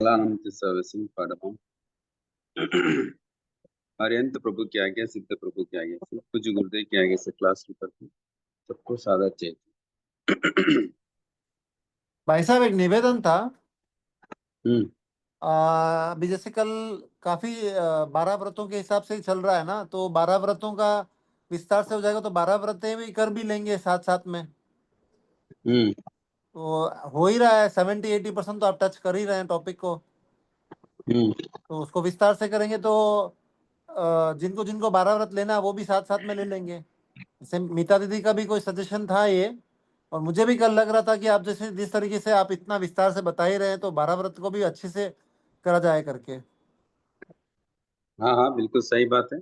Servicing Patham Arihant प्रभु की आज्ञा, सिद्ध प्रभु की आज्ञा से, पूज्य गुरुदेव की आज्ञा से क्लास शुरू करते हैं। सबको सादर चाहिए। भाई साहब, एक निवेदन था। हम्म। अभी जैसे कल काफी 12 व्रतों के हिसाब से ही चल रहा है ना, तो 12 व्रतों का विस्तार से हो जाएगा, तो 12 व्रतें भी कर भी लेंगे साथ साथ में। हम्म। तो हो ही रहा है, 70-80% तो आप टच कर ही रहे हैं टॉपिक को। हम्म। तो उसको विस्तार से करेंगे तो जिनको जिनको 12 व्रत लेना है वो भी साथ साथ में ले लेंगे। जैसे मीता दीदी का भी कोई सजेशन था ये, और मुझे भी कल लग रहा था कि आप जैसे जिस तरीके से आप इतना विस्तार से बता ही रहे हैं, तो 12 व्रत को भी अच्छे से करा जाए करके। हाँ हाँ, बिल्कुल सही बात है,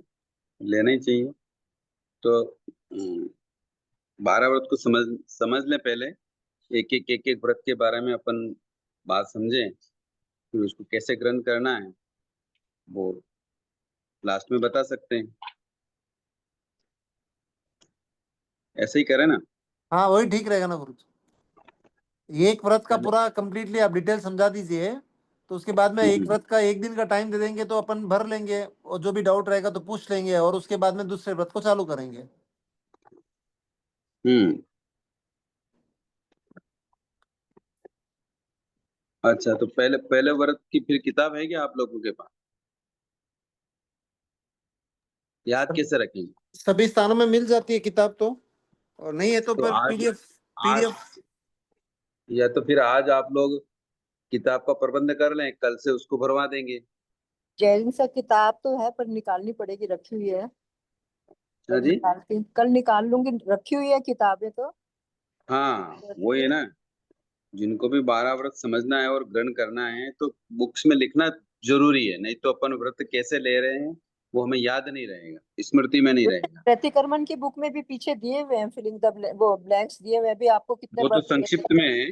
लेना ही चाहिए। तो 12 व्रत को समझ समझ लें पहले। एक एक व्रत के बारे में अपन बात समझें, फिर उसको कैसे ग्रहण करना है वो लास्ट में बता सकते हैं। ऐसे ही करें ना। हाँ, वही ठीक रहेगा ना गुरु जी। एक व्रत का पहले पूरा कंप्लीटली आप डिटेल समझा दीजिए, तो उसके बाद में एक हम्म। व्रत का एक दिन का टाइम दे देंगे, तो अपन भर लेंगे और जो भी डाउट रहेगा तो पूछ लेंगे, और उसके बाद में दूसरे व्रत को चालू करेंगे। हम्म। अच्छा, तो पहले पहले व्रत की फिर किताब है क्या आप लोगों के पास? याद सब- कैसे रखेंगे? सभी स्थानों में मिल जाती है किताब तो, और नहीं है तो तो पर आज पीडीएफ। आज पीडीएफ या तो फिर आज आप लोग किताब का प्रबंध कर लें, कल से उसको भरवा देंगे। जैन सा किताब तो है पर निकालनी पड़ेगी, रखी हुई है। हाँ जी। कल निकाल लूंगी, रखी हुई है किताबें तो। हाँ, वो है ना, जिनको भी 12 व्रत समझना है और ग्रहण करना है तो बुक्स में लिखना जरूरी है, नहीं तो अपन व्रत कैसे ले रहे हैं वो हमें याद नहीं रहेगा, स्मृति में नहीं रहेगा। प्रतिक्रमण की बुक में भी पीछे दिए हुए हैं, फिलिंग द वो ब्लैंक्स दिए हुए हैं भी आपको कितने वो तो व्रत संक्षिप्त में है।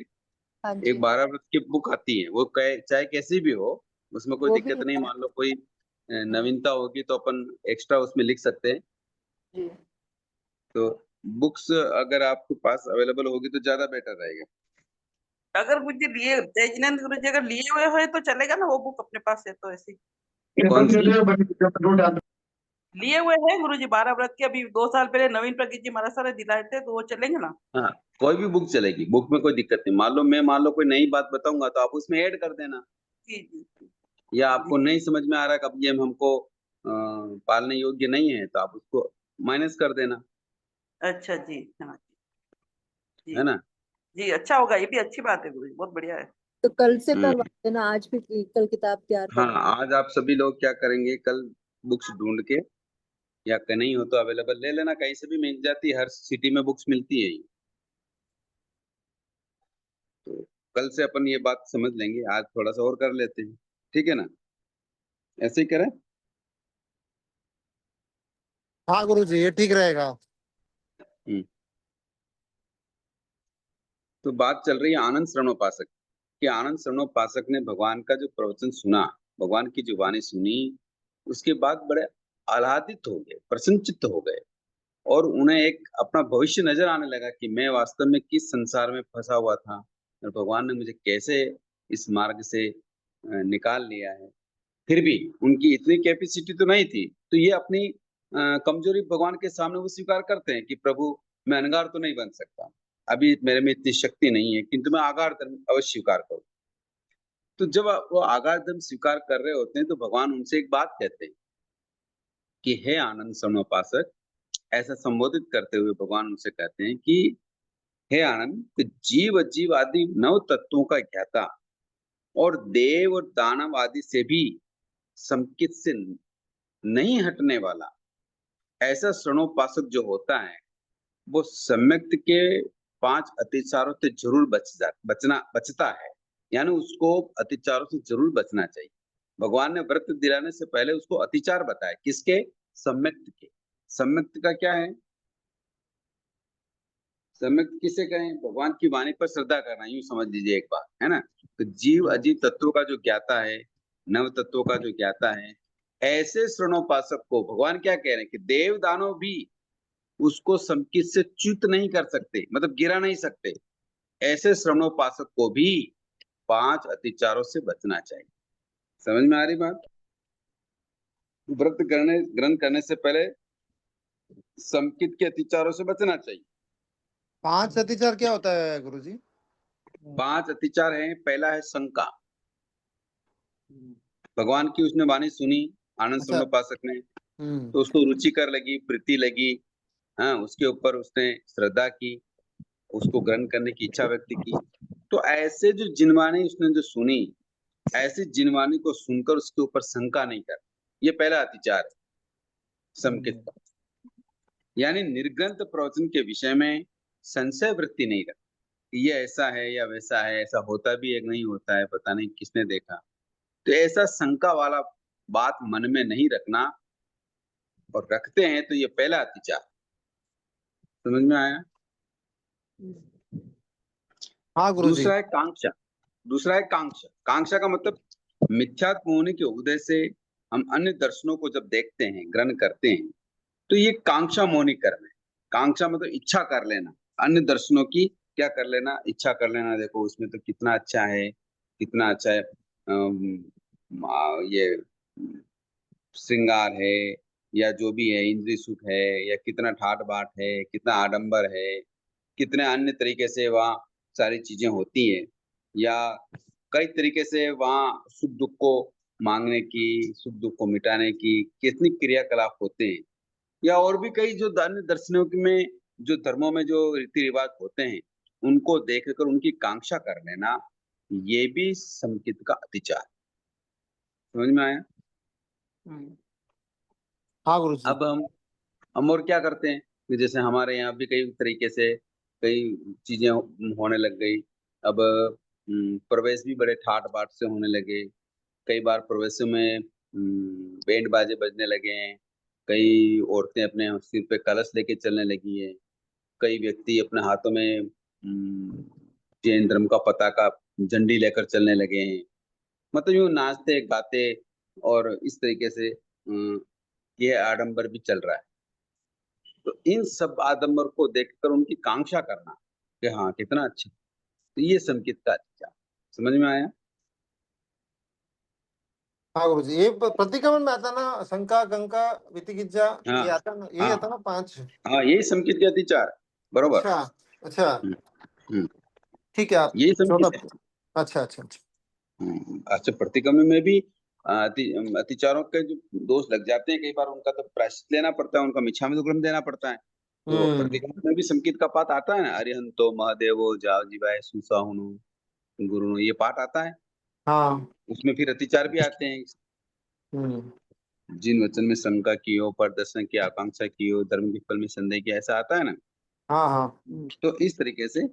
हाँ एक जी, 12 व्रत की बुक आती है, वो चाहे कैसी भी हो, उसमें कोई वो भी दिक्कत नहीं। है। मान लो कोई हाँ नवीनता होगी तो अपन एक्स्ट्रा उसमें लिख सकते हैं। जी। तो बुक्स अगर आपके पास अवेलेबल होगी तो ज्यादा बेटर रहेगा। अगर कुछ लिए तेजनंद गुरु जी अगर लिए हुए हो तो चलेगा ना, वो बुक अपने पास है तो ऐसी कौन सी? लिए हुए हैं गुरु जी 12 व्रत के। अभी 2 साल पहले नवीन प्रगति जी महाराज सारे दिलाए थे, तो वो चलेंगे ना? हाँ, कोई भी बुक चलेगी, बुक में कोई दिक्कत नहीं। मान लो कोई नई बात बताऊंगा तो आप उसमें ऐड कर देना, जी जी या जी। आपको नहीं समझ में आ रहा कब ये हमको पालने योग्य नहीं है तो आप उसको माइनस कर देना। अच्छा जी, हाँ जी है ना? जी, अच्छा होगा, ये भी अच्छी बात है गुरु जी, बहुत बढ़िया है। तो कल से हम्म। करवा देना, आज भी कल किताब तैयार हाँ, कर। आज आप सभी लोग क्या करेंगे, कल बुक्स ढूंढ के, या नहीं हो तो अवेलेबल ले लेना, कहीं से भी मिल जाती है, हर सिटी में बुक्स मिलती है। तो कल से अपन ये बात समझ लेंगे, आज थोड़ा सा और कर लेते हैं। ठीक है ना? ऐसे ही करें। हाँ गुरु जी, ये ठीक रहेगा। हम्म। तो बात चल रही है आनंद श्रवणोपासक कि आनंद श्रवणोपासक ने भगवान का जो प्रवचन सुना, भगवान की जो वाणी सुनी, उसके बाद बड़े आह्लादित हो गए, प्रसन्नचित्त हो गए, और उन्हें एक अपना भविष्य नजर आने लगा कि मैं वास्तव में किस संसार में फंसा हुआ था और भगवान ने मुझे कैसे इस मार्ग से निकाल लिया है। फिर भी उनकी इतनी कैपेसिटी तो नहीं थी, तो ये अपनी कमजोरी भगवान के सामने वो स्वीकार करते हैं कि प्रभु, मैं अनगार तो नहीं बन सकता, अभी मेरे में इतनी शक्ति नहीं है, किंतु मैं आगार धर्म अवश्य स्वीकार करूँ। तो जब वो आगार धर्म स्वीकार कर रहे होते हैं तो भगवान उनसे एक बात कहते हैं कि हे आनंद समुपासक, ऐसा संबोधित करते हुए भगवान उनसे कहते हैं कि हे आनंद, तो जीव जीव आदि 9 तत्वों का ज्ञाता और देव और दानव आदि से भी संकित से नहीं हटने वाला ऐसा श्रणोपासक जो होता है, वो सम्यक्त के 5 अतिचारों से जरूर बचता है। यानी उसको अतिचारों से जरूर बचना चाहिए। भगवान ने व्रत दिलाने से पहले उसको अतिचार बताया, किसके? सम्यक्त के। सम्यक्त का क्या है? सम्यक्त किसे कहें? भगवान की वाणी पर श्रद्धा करना, यूं समझ लीजिए एक बात, है ना? तो जीव अजीव तत्वों का जो ज्ञाता है, नव तत्वों का जो ज्ञाता है, ऐसे श्रणोपासक को भगवान क्या कह रहे हैं कि देव दानव भी उसको संकित से च्युत नहीं कर सकते, मतलब गिरा नहीं सकते। ऐसे श्रवणोपासक को भी 5 अतिचारों से बचना चाहिए। समझ में आ रही बात? व्रत ग्रहण करने से पहले संकित के अतिचारों से बचना चाहिए। 5 अतिचार क्या होता है गुरुजी? 5 अतिचार हैं। पहला है शंका। भगवान की उसने वाणी सुनी आनंद अच्छा। श्रवणोपासक ने, हम्म। तो उसको रुचिकर लगी, प्रीति लगी। हाँ, उसके ऊपर उसने श्रद्धा की, उसको ग्रहण करने की इच्छा व्यक्त की। तो ऐसे जो जिनवाणी उसने जो सुनी, ऐसी जिनवाणी को सुनकर उसके ऊपर शंका नहीं कर, ये पहला अतिचार है संकित का। यानी निर्ग्रंथ प्रवचन के विषय में संशय वृत्ति नहीं रख, ये ऐसा है या वैसा है, ऐसा होता भी है नहीं होता है, पता नहीं किसने देखा। तो ऐसा शंका वाला बात मन में नहीं रखना, और रखते हैं तो ये पहला अतिचार। समझ में आया? हाँ गुरुजी। दूसरा है कांक्षा। दूसरा है कांक्षा। कांक्षा का मतलब मिथ्यात्व होने के उदय से हम अन्य दर्शनों को जब देखते हैं, ग्रहण करते हैं, तो ये कांक्षा मोहनी कर्म है। कांक्षा मतलब इच्छा कर लेना, अन्य दर्शनों की क्या कर लेना, इच्छा कर लेना। देखो उसमें तो कितना अच्छा है, कितना अच्छा है, ये श्रृंगार है या जो भी है, इंद्रिय सुख है, या कितना ठाट बाट है, कितना आडंबर है, कितने अन्य तरीके से वहाँ सारी चीजें होती हैं, या कई तरीके से वहाँ सुख दुख को मांगने की, सुख दुख को मिटाने की कितनी क्रियाकलाप होते हैं, या और भी कई जो अन्य दर्शनों में, जो धर्मों में जो रीति रिवाज होते हैं, उनको देखकर उनकी कांक्षा कर लेना, ये भी संकित का अतिचार। समझ में आया? हाँ गुरुजी। अब हम और क्या करते हैं कि जैसे हमारे यहाँ भी कई तरीके से कई चीजें होने लग गई। अब प्रवेश भी बड़े ठाट बाट से होने लगे। कई बार प्रवेशों में बैंड बाजे बजने लगे हैं। कई औरतें अपने सिर पे कलश लेके चलने लगी है। कई व्यक्ति अपने हाथों में जैन धर्म का पताका, झंडी लेकर चलने लगे हैं। मतलब यूं नाचते गाते, और इस तरीके से ये आडंबर भी चल रहा है। तो इन सब आडंबर को देखकर उनकी कांक्षा करना कि हाँ कितना अच्छा, तो ये संकेत का अच्छा। समझ में आया? हाँ गुरुजी, ये प्रतिक्रमण में आता ना, शंका गंका वितिकिज्जा, ये हाँ आता ना, यही हाँ आता ना 5। हाँ, यही संकेत के अतिचार, बरोबर। अच्छा। अच्छा। हम्म, हम्म, ठीक है, आप यही संकेत है। 14। अच्छा अच्छा अच्छा। अच्छा, प्रतिक्रमण में भी अतिचारों के जो दोष लग जाते हैं कई बार, उनका तो प्रायश्चित लेना पड़ता है, उनका मिच्छामिदुक्कड़म देना पड़ता है। तो हम्म। प्रतिक्रमण में भी संकेत का पाठ आता है ना, अरिहंतो महादेवो जाव जीवाय सुसाहुनु गुरु, ये पाठ आता है। हाँ। उसमें फिर अतिचार भी आते हैं। हम्म। जिन वचन में शंका की हो, प्रदर्शन की आकांक्षा की हो, धर्म के फल में संदेह किया, ऐसा आता है ना। हाँ हाँ। तो इस तरीके से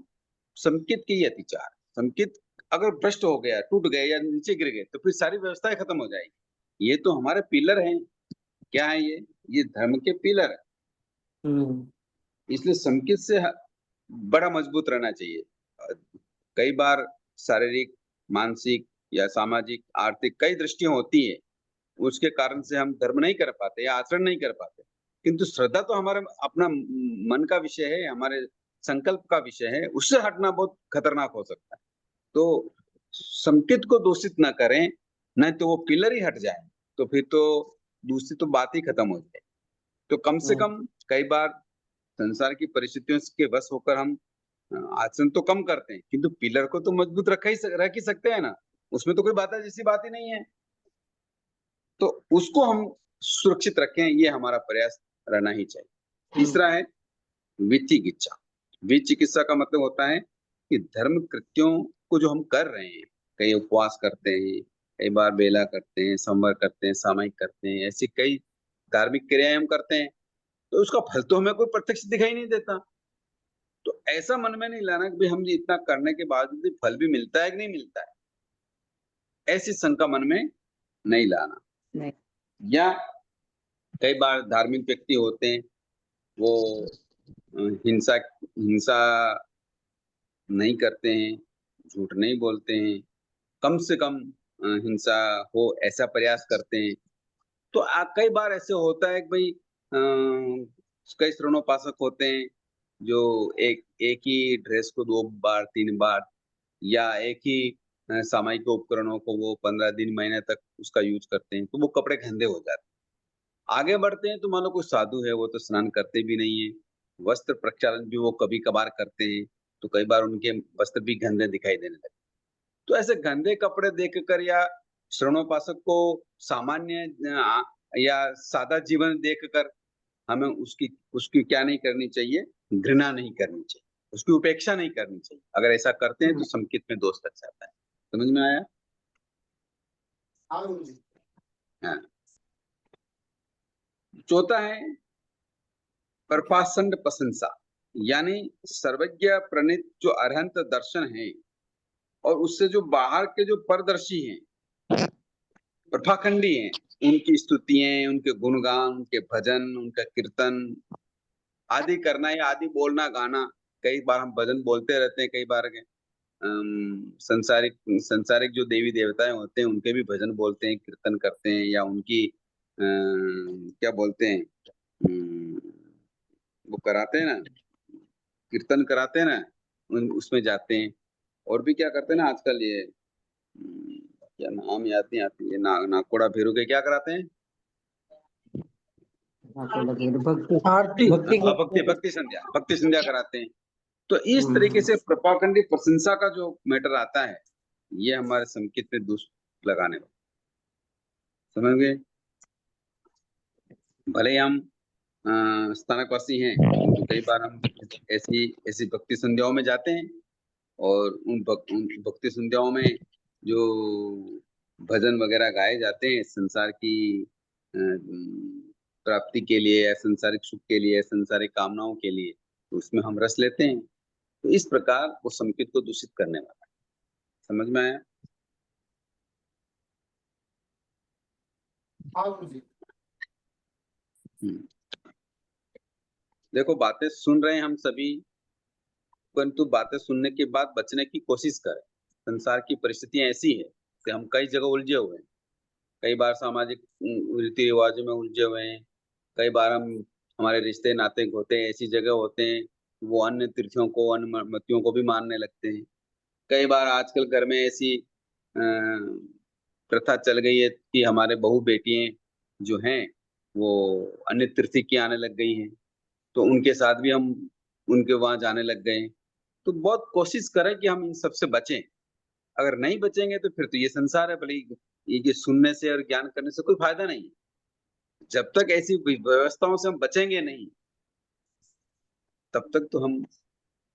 संकित के ये अतिचार, संकित अगर भ्रष्ट हो गया, टूट गए या नीचे गिर गए, तो फिर सारी व्यवस्थाएं खत्म हो जाएगी। ये तो हमारे पिलर हैं। क्या है ये धर्म के पिलर है। हम्म। इसलिए संकित से बड़ा मजबूत रहना चाहिए। कई बार शारीरिक, मानसिक या सामाजिक, आर्थिक कई दृष्टियां होती है, उसके कारण से हम धर्म नहीं कर पाते या आचरण नहीं कर पाते। किंतु श्रद्धा तो हमारे अपना मन का विषय है, हमारे संकल्प का विषय है, उससे हटना बहुत खतरनाक हो सकता है। तो संकित को दूषित ना करें, नहीं तो वो पिलर ही हट जाए, तो फिर तो दूसरी तो बात ही खत्म हो जाए। तो कम से हम्म। कम कई बार संसार की परिस्थितियों के वश होकर हम आचरण तो कम करते हैं, किंतु पिलर को तो मजबूत रख ही सकते हैं ना। उसमें तो कोई बात है जैसी बात ही नहीं है। तो उसको हम सुरक्षित रखें, ये हमारा प्रयास रहना ही चाहिए। तीसरा है विचिकित्सा। विचिकित्सा का मतलब होता है कि धर्म कृत्यों को जो हम कर रहे हैं, कई उपवास करते हैं, कई बार बेला करते हैं, संवर करते हैं, सामायिक करते हैं, ऐसी कई धार्मिक क्रियाएं हम करते हैं, तो उसका फल तो हमें कोई प्रत्यक्ष दिखाई नहीं देता। तो ऐसा मन में नहीं लाना कि भाई हम ये इतना करने के बावजूद भी फल भी मिलता है कि नहीं मिलता है, ऐसी शंका मन में नहीं लाना। नहीं। या कई बार धार्मिक व्यक्ति होते हैं, वो हिंसा हिंसा नहीं करते हैं, झूठ नहीं बोलते हैं, कम से कम हिंसा हो ऐसा प्रयास करते हैं। तो कई बार ऐसे होता है कि भाई कई श्रवणोपासक होते हैं जो एक एक ही ड्रेस को 2 बार 3 बार, या एक ही सामयिक उपकरणों को वो 15 दिन महीने तक उसका यूज करते हैं, तो वो कपड़े गंदे हो जाते हैं। आगे बढ़ते हैं तो मान लो कोई साधु है, वो तो स्नान करते भी नहीं है, वस्त्र प्रक्षालन भी वो कभी कभार करते हैं, तो कई बार उनके वस्त्र भी गंदे दिखाई देने लगते। तो ऐसे गंदे कपड़े देखकर या श्रवणोपासक को सामान्य या सादा जीवन देखकर हमें उसकी उसकी क्या नहीं करनी चाहिए, घृणा नहीं करनी चाहिए, उसकी उपेक्षा नहीं करनी चाहिए। अगर ऐसा करते हैं तो संकेत में दोष लग जाता है। समझ में आया? हाँ गुरुजी। हाँ। चौथा है परपाषंड प्रशंसा, यानी सर्वज्ञ प्रणीत जो अरहंत दर्शन है और उससे जो बाहर के जो परदर्शी हैं, प्रभाखंडी हैं, उनकी स्तुतियां, उनके गुणगान, उनके भजन, उनका कीर्तन आदि करना या आदि बोलना गाना। कई बार हम भजन बोलते रहते हैं, कई बार संसारिक संसारिक जो देवी देवताएं होते हैं उनके भी भजन बोलते हैं, कीर्तन करते हैं, या उनकी क्या बोलते हैं, वो कराते हैं ना, कीर्तन कराते हैं ना, उसमें जाते हैं। और भी क्या करते हैं ना आजकल, ये क्या नाम याद नहीं आती है, नाकोड़ा भेरू के क्या कराते हैं, आरती भक्ति संध्या कराते हैं। तो इस तरीके से प्रपाखंडी प्रशंसा का जो मैटर आता है, ये हमारे संकेत में दोष लगाने वाला। समझ गए? भले ही हम स्थानकवासी हैं, तो कई बार हम ऐसी ऐसी भक्ति संध्याओं में जाते हैं और उन भक्ति संध्याओं में जो भजन वगैरह गाए जाते हैं संसार की प्राप्ति के लिए या संसारिक सुख के लिए, संसारिक कामनाओं के लिए, तो उसमें हम रस लेते हैं। तो इस प्रकार वो संकेत को दूषित करने वाला है। समझ में आया? हाँ गुरुजी। देखो, बातें सुन रहे हैं हम सभी, परंतु बातें सुनने के बाद बचने की कोशिश करें। संसार की परिस्थितियां ऐसी है कि हम कई जगह उलझे हुए हैं, कई बार सामाजिक रीति रिवाजों में उलझे हुए हैं, कई बार हमारे रिश्ते नाते होते हैं ऐसी जगह होते हैं, वो अन्य तीर्थों को, अन्य मतियों को भी मानने लगते हैं। कई बार आजकल घर में ऐसी प्रथा चल गई है कि हमारे बहू बेटियां जो हैं वो अन्य तीर्थ की आने लग गई हैं, तो उनके साथ भी हम उनके वहां जाने लग गए हैं। तो बहुत कोशिश करें कि हम इन सबसे बचें। अगर नहीं बचेंगे तो फिर तो ये संसार है, भले ये सुनने से और ज्ञान करने से कोई फायदा नहीं। जब तक ऐसी व्यवस्थाओं से हम बचेंगे नहीं, तब तक तो हम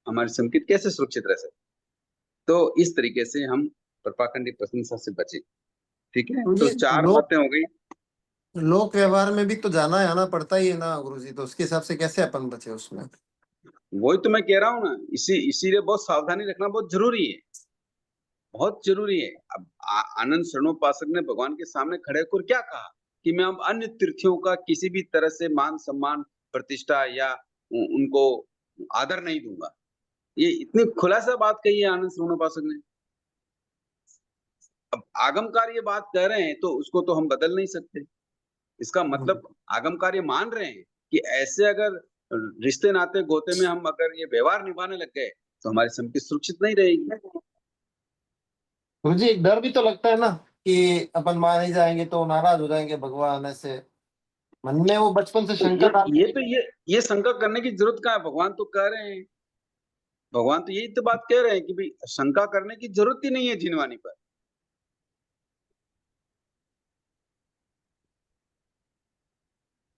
हमारे संकेत कैसे सुरक्षित रह सकते। तो इस तरीके से हम प्रपाखंडी प्रशंसा से बचे। ठीक है, तो ये 4 बातें हो गई। लोक व्यवहार में भी तो जाना आना पड़ता ही है ना गुरुजी, तो उसके हिसाब से कैसे अपन बचे उसमें? वही तो मैं कह रहा हूँ ना, इसीलिए बहुत सावधानी रखना बहुत जरूरी है, बहुत जरूरी है। अब आनंद शरणोपासक ने भगवान के सामने खड़े होकर क्या कहा कि मैं अब अन्य तीर्थियों का किसी भी तरह से मान सम्मान प्रतिष्ठा या उनको आदर नहीं दूंगा। ये इतनी खुलासा बात कही है आनंद शरणोपासक ने। अब आगमकार ये बात कह रहे हैं तो उसको तो हम बदल नहीं सकते। इसका मतलब आगमकार ये मान रहे हैं कि ऐसे अगर रिश्ते नाते गोते में हम अगर ये व्यवहार निभाने लग गए तो हमारी संपत्ति सुरक्षित नहीं रहेगी। गुरुजी एक डर भी तो लगता है ना कि अपन मान ही जाएंगे तो नाराज हो जाएंगे भगवान, ऐसे मन में वो बचपन से शंका ये शंका करने की जरूरत कहाँ है? भगवान तो कह रहे हैं, भगवान तो यही तो बात कह रहे हैं कि भाई शंका करने की जरूरत ही नहीं है जिनवानी पर।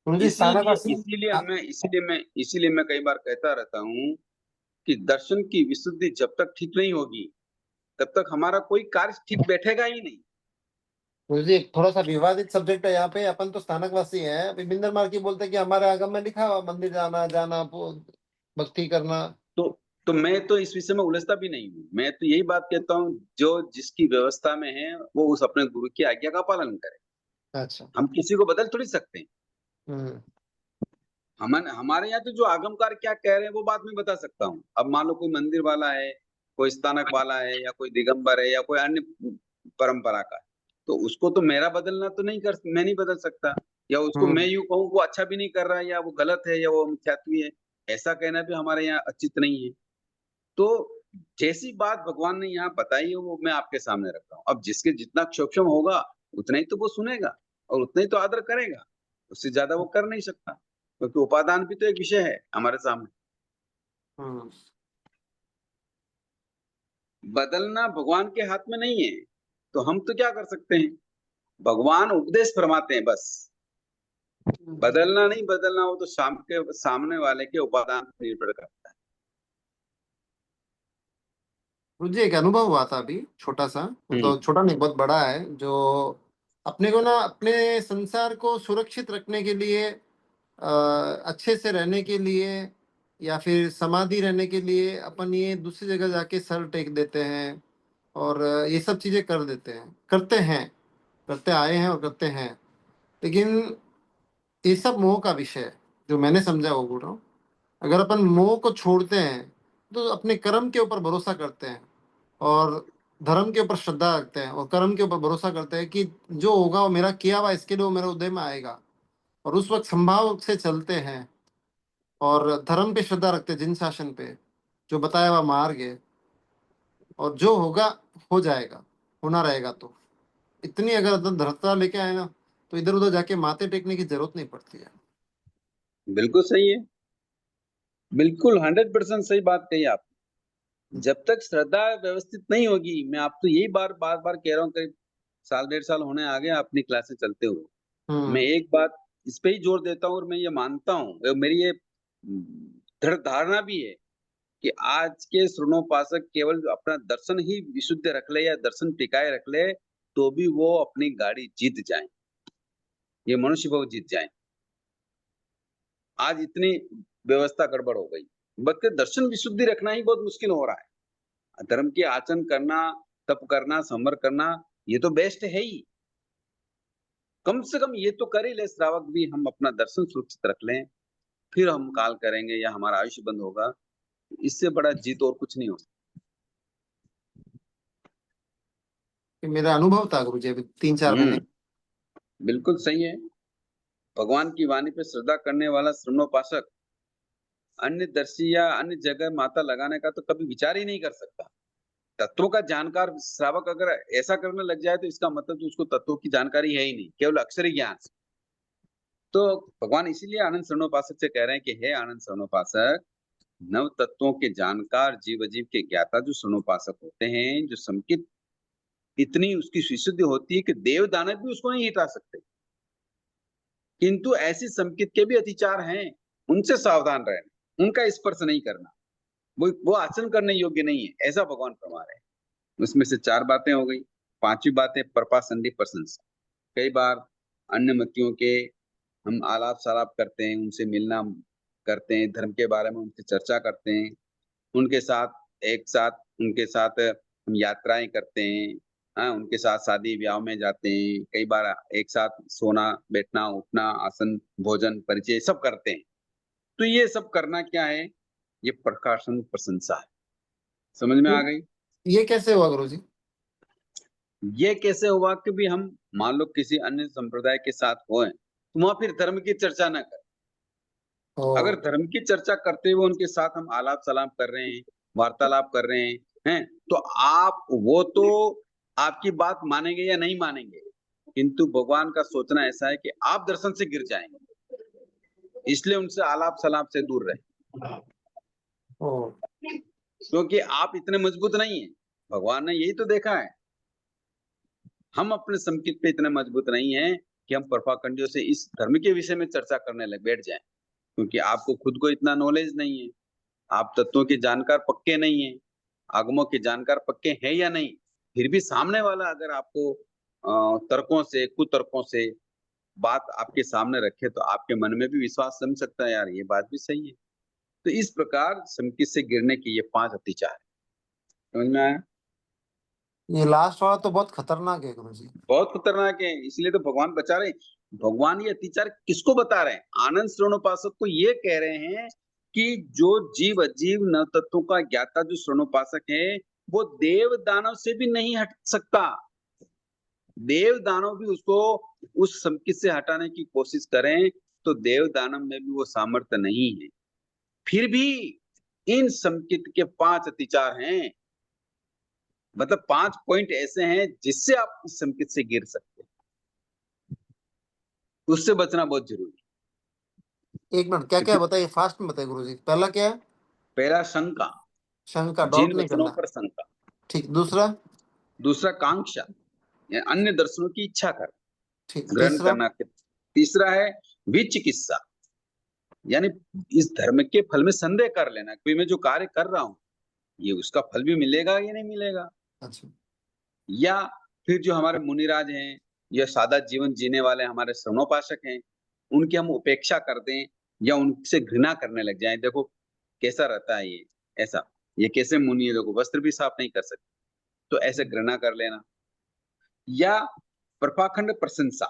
गुरुजी इसीलिए मैं कई बार कहता रहता हूँ कि दर्शन की विशुद्धि जब तक ठीक नहीं होगी तब तक हमारा कोई कार्य ठीक बैठेगा ही नहीं। गुरुजी एक थोड़ा सा विवादित सब्जेक्ट है यहाँ पे। अपन तो स्थानकवासी हैं, अभी बिंदर मार्की बोलते हैं कि हमारे आगम में लिखा हुआ मंदिर जाना जाना भक्ति करना। तो मैं तो इस विषय में उलझता भी नहीं हूँ। मैं तो यही बात कहता हूँ, जो जिसकी व्यवस्था में है वो उस अपने गुरु की आज्ञा का पालन करे। अच्छा। हम किसी को बदल थोड़ी सकते हैं। हम्म। हमारे यहाँ तो जो आगमकार क्या कह रहे हैं वो बात मैं बता सकता हूँ। अब मान लो कोई मंदिर वाला है, कोई स्थानक वाला है, या कोई दिगंबर है, या कोई अन्य परंपरा का है, तो उसको तो मेरा बदलना तो मैं नहीं बदल सकता, या उसको मैं यूं कहूँ वो अच्छा भी नहीं कर रहा है या वो गलत है या वो मिथ्यात्वी है, ऐसा कहना भी हमारे यहाँ उचित नहीं है। तो जैसी बात भगवान ने यहाँ बताई है वो मैं आपके सामने रख रहा हूँ। अब जिसके जितना क्षोभम होगा उतना ही तो वो सुनेगा और उतना ही तो आदर करेगा, उससे ज्यादा वो कर नहीं सकता, क्योंकि उपादान भी तो एक विषय है हमारे सामने। हम्म। बदलना भगवान के हाथ में नहीं है, तो हम तो क्या कर सकते हैं, भगवान उपदेश फरमाते हैं बस। बदलना नहीं बदलना वो तो सामने वाले के उपादान पर निर्भर करता है। मुझे एक अनुभव हुआ था अभी, छोटा सा, मतलब छोटा नहीं बहुत बड़ा है, जो अपने को ना अपने संसार को सुरक्षित रखने के लिए, अच्छे से रहने के लिए, या फिर समाधि रहने के लिए अपन ये दूसरी जगह जाके सर टेक देते हैं और ये सब चीजें कर देते हैं, करते आए हैं और करते हैं। लेकिन ये सब मोह का विषय है, जो मैंने समझा वो बोल रहा हूँ। अगर अपन मोह को छोड़ते हैं तो अपने कर्म के ऊपर भरोसा करते हैं और धर्म के ऊपर श्रद्धा रखते हैं और कर्म के ऊपर भरोसा करते हैं कि जो होगा वो मेरा किया हुआ, इसके लिए वो मेरे उदय में आएगा, और उस वक्त संभाव से चलते हैं और धर्म पे श्रद्धा रखते हैं, जिन शासन पे जो बताया हुआ मार्ग है, और जो होगा हो जाएगा, होना रहेगा। तो इतनी अगर दृढ़ता लेके आए ना, तो इधर उधर जाके माथे टेकने की जरूरत नहीं पड़ती है। बिल्कुल सही है, बिल्कुल 100% सही बात कही आप। जब तक श्रद्धा व्यवस्थित नहीं होगी, मैं आप तो यही बार बार कह रहा हूँ, करीब साल 1.5 साल होने आ गए अपनी क्लासेस चलते हुए। मैं एक बात इस पे ही जोर देता हूँ और मैं ये मानता हूँ, मेरी ये दृढ़ धारणा भी है कि आज के श्रवणोपासक केवल अपना दर्शन ही विशुद्ध रख ले या दर्शन टिकाए रख ले तो भी वो अपनी गाड़ी जीत जाए, ये मनुष्य भाव जीत जाए। आज इतनी व्यवस्था गड़बड़ हो गई, बल्कि दर्शन विशुद्धि रखना ही बहुत मुश्किल हो रहा है। धर्म के आचरण करना, तप करना, संवर करना, ये तो बेस्ट है ही। कम से कम ये तो कर ही ले श्रावक भी, हम अपना दर्शन सुरक्षित रख लें, फिर हम काल करेंगे या हमारा आयुष्य बंद होगा। इससे बड़ा जीत और कुछ नहीं हो सकता। मेरा अनुभव था गुरु जी अभी 3-4 महीने। बिल्कुल सही है। भगवान की वाणी पे श्रद्धा करने वाला श्रवणोपासक अन्य दर्शी या अन्य जगह माता लगाने का तो कभी विचार ही नहीं कर सकता। तत्वों का जानकार श्रावक अगर ऐसा करने लग जाए तो इसका मतलब तो उसको तत्वों की जानकारी है ही नहीं, केवल अक्षरी ज्ञान। तो भगवान इसीलिए आनंद श्रवणोपासक से कह रहे हैं कि हे आनंद श्रवणोपासक, नव तत्वों के जानकार जीव अजीव के ज्ञाता जो श्रवणोपासक होते हैं, जो संकित इतनी उसकी विशुद्धि होती है कि देव दानव भी उसको नहीं हिटा सकते, किंतु ऐसी संकित के भी अतिचार हैं, उनसे सावधान रहना, उनका स्पर्श नहीं करना, वो आचरण करने योग्य नहीं है, ऐसा भगवान फरमा रहे हैं। उसमें से 4 बातें हो गई। 5वीं बात है प्रपासंडी प्रशंसा। कई बार अन्य मतियों के हम आलाप सलाप करते हैं, उनसे मिलना करते हैं, धर्म के बारे में उनसे चर्चा करते हैं, उनके साथ एक साथ उनके साथ हम यात्राएं करते हैं, उनके साथ शादी ब्याह में जाते हैं, कई बार एक साथ सोना बैठना उठना आसन भोजन परिचय सब करते हैं। तो ये सब करना क्या है, ये प्रकाशन प्रशंसा है। समझ में आ गई? ये कैसे हुआ गुरु जी? ये कैसे हुआ कि भी हम मान लो किसी अन्य संप्रदाय के साथ होए तो वहां फिर धर्म की चर्चा ना करें। अगर धर्म की चर्चा करते हुए उनके साथ हम आलाप सलाप कर रहे हैं, वार्तालाप कर रहे हैं, तो आप वो तो आपकी बात मानेंगे या नहीं मानेंगे, किंतु भगवान का सोचना ऐसा है कि आप दर्शन से गिर जाएंगे, इसलिए उनसे आलाप सलाप से दूर रहे, क्योंकि आप इतने मजबूत नहीं है। भगवान ने यही तो देखा है, हम अपने संकित पे इतने मजबूत नहीं है कि हम परपाखंडियों से इस धर्म के विषय में चर्चा करने लग बैठ जाएं, क्योंकि आपको खुद को इतना नॉलेज नहीं है, आप तत्वों के जानकार पक्के नहीं है, आगमों के जानकार पक्के हैं या नहीं। फिर भी सामने वाला अगर आपको तर्कों से कुतर्कों से बात आपके सामने रखे तो आपके मन में भी विश्वास जम सकता है, यार ये बात भी सही है। तो इस प्रकार संकित से गिरने के ये 5 अतिचार है। समझ में आया? ये लास्ट वाला तो बहुत खतरनाक है गुरु जी। बहुत खतरनाक है, इसलिए तो भगवान बचा रहे। भगवान ये अतिचार किसको बता रहे हैं? आनंद श्रवणोपासक को ये कह रहे हैं कि जो जीव अजीव नव तत्वों का ज्ञाता जो श्रवणोपासक है वो देव दानव से भी नहीं हट सकता। देव दानव भी उसको उस संकित से हटाने की कोशिश करें तो देव दानव में भी वो सामर्थ्य नहीं है। फिर भी इन संकित के 5 अतिचार हैं, मतलब 5 पॉइंट ऐसे हैं जिससे आप इस संकित से गिर सकते हैं, उससे बचना बहुत जरूरी है। एक मिनट, क्या क्या बताइए, फास्ट में बताइए गुरुजी। पहला क्या है? पहला शंका, शंका, जिन डाउट नहीं वचनों करना। पर शंका। ठीक, दूसरा? दूसरा कांक्षा, या अन्य दर्शनों की इच्छा कर ठीक, ग्रहण तीसरा? करना। तीसरा है विचिकित्सा, यानी इस धर्म के फल में संदेह कर लेना कि मैं जो कार्य कर रहा हूँ ये उसका फल भी मिलेगा या नहीं मिलेगा। अच्छा। या फिर जो हमारे मुनिराज हैं या सादा जीवन जीने वाले हमारे श्रवणोपासक हैं, उनकी हम उपेक्षा कर दें या उनसे घृणा करने लग जाएं। देखो कैसा रहता है ये, ऐसा ये कैसे मुनि है, देखो वस्त्र भी साफ नहीं कर सकते, तो ऐसे घृणा कर लेना। या प्रपाखंड प्रशंसा,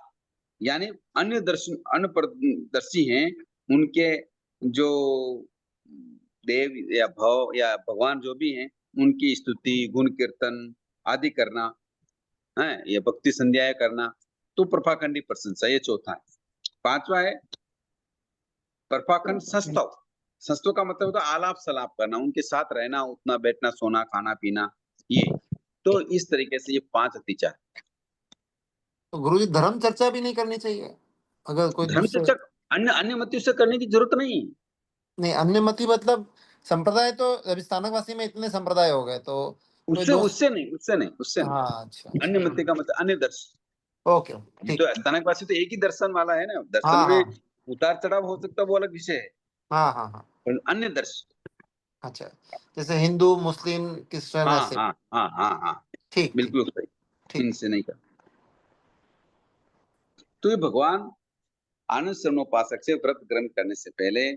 यानी अन्य दर्शी हैं, उनके जो देव या भव या भगवान जो भी हैं उनकी स्तुति गुण कीर्तन आदि करना है, ये भक्ति संध्याएं करना, तो प्रपाखंडी प्रशंसा, ये चौथा है। पांचवा है प्रपाखंड संस्तव। संस्तव का मतलब होता है आलाप सलाप करना, उनके साथ रहना, उठना बैठना सोना खाना पीना, ये। तो इस तरीके से ये 5 अतिचार। तो गुरुजी धर्म चर्चा भी नहीं करनी चाहिए अगर कोई धर्म दूसरे? चर्चा अन्य अन्य मतियों से करने की जरूरत नहीं। नहीं, अन्य मति मतलब संप्रदाय तो अभी स्थानकवासी में इतने संप्रदाय हो गए, तो कोई उससे दोस्त? उससे नहीं, उससे नहीं, उससे नहीं। हाँ, अच्छा अन्य अच्छा, मत का मतलब अन्य दर्शन। ओके ये ठीक। तो स्थानकवासी तो एक ही दर्शन वाला है ना, दर्शन हाँ में हाँ उतार चढ़ाव हो सकता है, वो अलग विषय है। हाँ हाँ हाँ, पर अन्य दर्शन, अच्छा, जैसे हिंदू मुस्लिम क्रिश्चियन हाँ ऐसे? हाँ हाँ हाँ हाँ, ठीक ठीक बिल्कुल सही, ठीक। इनसे नहीं कर। तो ये भगवान आनंद शर्मोपासक से व्रत ग्रहण करने से पहले